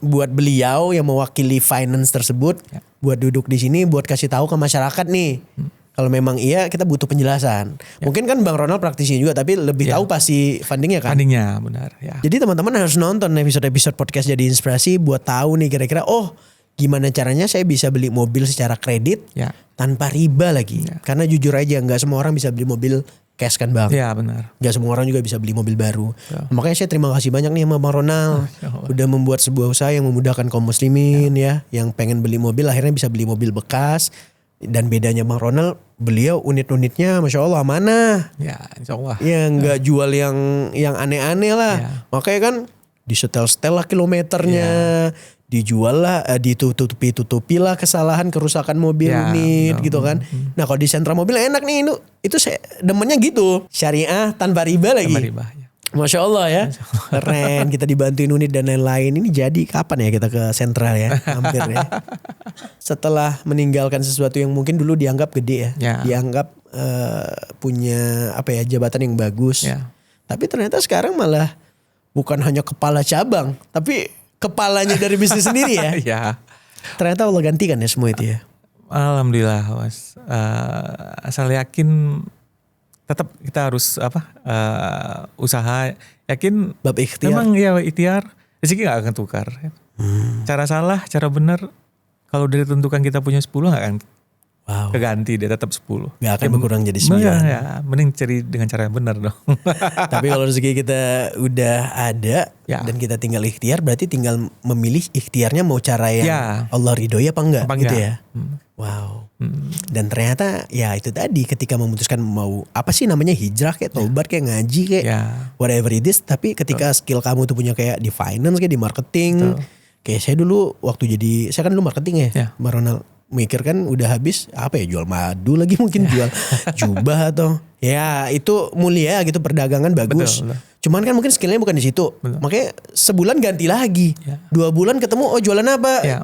buat beliau yang mewakili finance tersebut, buat duduk di sini, buat kasih tahu ke masyarakat nih. Kalau memang iya, kita butuh penjelasan. Mungkin kan Bang Ronald praktisi juga, tapi lebih tahu pasti fundingnya kan. Fundingnya benar. Ya. Jadi teman-teman harus nonton episode-episode podcast jadi inspirasi buat tahu nih kira-kira gimana caranya saya bisa beli mobil secara kredit Ya. tanpa riba lagi. Karena jujur aja nggak semua orang bisa beli mobil cash kan Bang. Ya benar. Gak semua orang juga bisa beli mobil baru. Makanya saya terima kasih banyak nih sama Bang Ronald. Udah membuat sebuah usaha yang memudahkan kaum muslimin ya. Yang pengen beli mobil akhirnya bisa beli mobil bekas. Dan bedanya Bang Ronald, beliau unit-unitnya Masya Allah amanah. Ya insya Allah. Ya nggak jual yang aneh-aneh lah. Ya. Makanya kan disetel-setel lah kilometernya. dijual lah, ditutupi lah kesalahan kerusakan mobil Ya, unit betul. gitu kan. Nah kalau di sentra mobil enak nih, itu saya demennya gitu, syariah tanpa riba lagi. Tanpa riba, ya. Masya Allah ya, keren, kita dibantuin unit dan lain-lain. Ini jadi kapan ya kita ke sentral ya, hampir ya. Setelah meninggalkan sesuatu yang mungkin dulu dianggap gede ya, Ya. dianggap punya apa ya, jabatan yang bagus. Ya. Tapi ternyata sekarang malah bukan hanya kepala cabang, tapi kepalanya dari bisnis sendiri ya. Ya. Ternyata Allah gantikan ya semua itu ya. Alhamdulillah, Mas. Asal yakin, tetap kita harus usaha, yakin. Bab ikhtiar. Memang ya ikhtiar, rezeki gak akan tukar. Cara salah, cara benar, kalau udah ditentukan kita punya 10 gak akan Wow. keganti, dia tetap 10. Gak akan berkurang jadi 9. Ya, mending cari dengan cara yang benar dong. Tapi kalau rezeki kita udah ada Ya. dan kita tinggal ikhtiar, berarti tinggal memilih ikhtiarnya mau cara yang Ya. Allah ridhoi apa enggak Apa gitu enggak? ya. Wow. Dan ternyata ya itu tadi, ketika memutuskan mau apa sih namanya, hijrah kayak tobat kayak ngaji kayak Ya. whatever it is, tapi ketika skill kamu tuh punya kayak di finance, kayak di marketing. Kayak saya dulu waktu saya kan dulu marketing ya. Ya. Mbak Ronald mikir kan udah habis apa ya, jual madu lagi mungkin, jual jubah atau ya itu mulia gitu, perdagangan bagus. Betul. Cuman kan mungkin skillnya bukan di situ. Makanya sebulan ganti lagi. Ya. 2 bulan ketemu, oh jualan apa? Ya.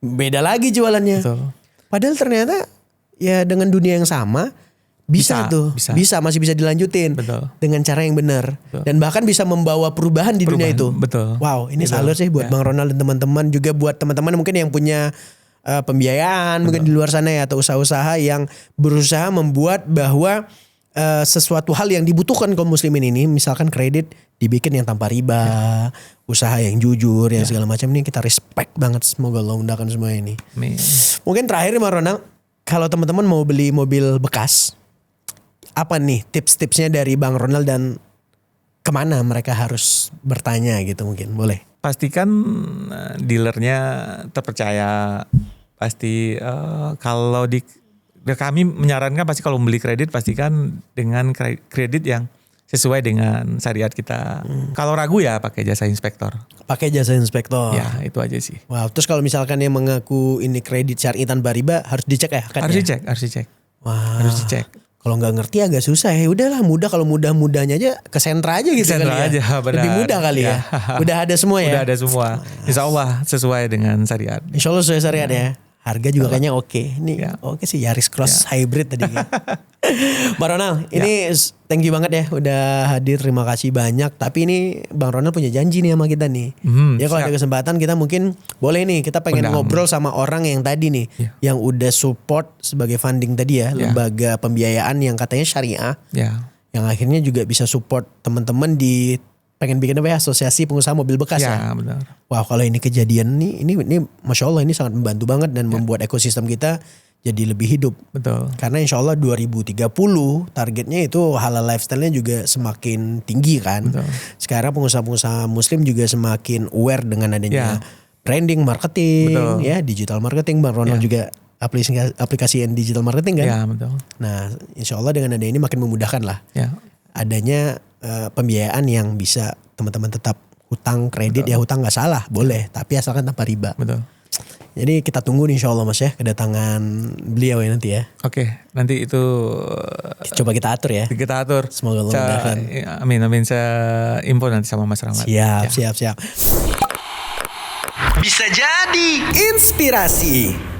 Beda lagi jualannya. Betul. Padahal ternyata ya dengan dunia yang sama bisa tuh. bisa. Masih bisa dilanjutin. Betul. Dengan cara yang benar. Betul. Dan bahkan bisa membawa perubahan di dunia itu. Betul. Wow, ini Betul. salut sih buat Ya. Bang Ronald dan teman-teman, juga buat teman-teman mungkin yang punya pembiayaan mungkin di luar sana ya, atau usaha-usaha yang berusaha membuat bahwa sesuatu hal yang dibutuhkan kaum muslimin ini, misalkan kredit dibikin yang tanpa riba, usaha yang jujur, yang segala macam, ini kita respect banget. Semoga Allah undangkan semua ini. Amin. Mungkin terakhir Bang Ronald, kalau teman-teman mau beli mobil bekas, apa nih tips-tipsnya dari Bang Ronald dan kemana mereka harus bertanya gitu, mungkin boleh? Pastikan dealernya terpercaya. Pasti kalau kami menyarankan, pasti kalau membeli kredit pastikan dengan kredit yang sesuai dengan syariat kita. Kalau ragu ya pakai jasa inspektor. Pakai jasa inspektor. Ya itu aja sih. Wow, terus kalau misalkan yang mengaku ini kredit syar'i tanpa riba, harus dicek ya? Kan Harus ya? dicek. Wah. Harus dicek. Kalau nggak ngerti agak susah ya. Udahlah, mudah, kalau mudah-mudahnya aja ke sentra aja gitu Sentra kali ya. aja, benar. Lebih mudah kali ya. Udah ada semua ya. Udah ada semua. Insya Allah sesuai dengan syariat. Insya Allah sesuai syariat ya. Harga juga kayaknya oke. Ini Ya. oke sih, Yaris Cross hybrid tadi. Bang Ronald, ini thank you banget ya udah hadir. Terima kasih banyak. Tapi ini Bang Ronald punya janji nih sama kita nih. Ya kalau ada kesempatan kita mungkin boleh nih, kita pengen Undang. ngobrol sama orang yang tadi nih, yang udah support sebagai funding tadi ya, lembaga pembiayaan yang katanya syariah. Ya. Yang akhirnya juga bisa support teman-teman di pengen bikin apa ya, asosiasi pengusaha mobil bekas ya. Benar. Wah, kalau ini kejadian nih, ini Masya Allah, ini sangat membantu banget dan membuat ekosistem kita jadi lebih hidup. Betul. Karena insya Allah 2030 targetnya itu halal lifestyle-nya juga semakin tinggi kan. Betul. Sekarang pengusaha-pengusaha muslim juga semakin aware dengan adanya branding, marketing, Betul. ya digital marketing. Bang Ronald juga aplikasi digital marketing kan. Ya betul. Nah insya Allah dengan ada ini makin memudahkan lah. Ya. Adanya pembiayaan yang bisa teman-teman tetap hutang kredit. Ya hutang gak salah, boleh, tapi asalkan tanpa riba. Betul. Jadi kita tunggu nih insya Allah Mas ya kedatangan beliau ya nanti ya. Oke, nanti itu Coba kita atur ya. kita atur. Semoga Allah mudahkan. Amin. Saya info nanti sama Mas Rahmat. Siap. Bisa jadi. Inspirasi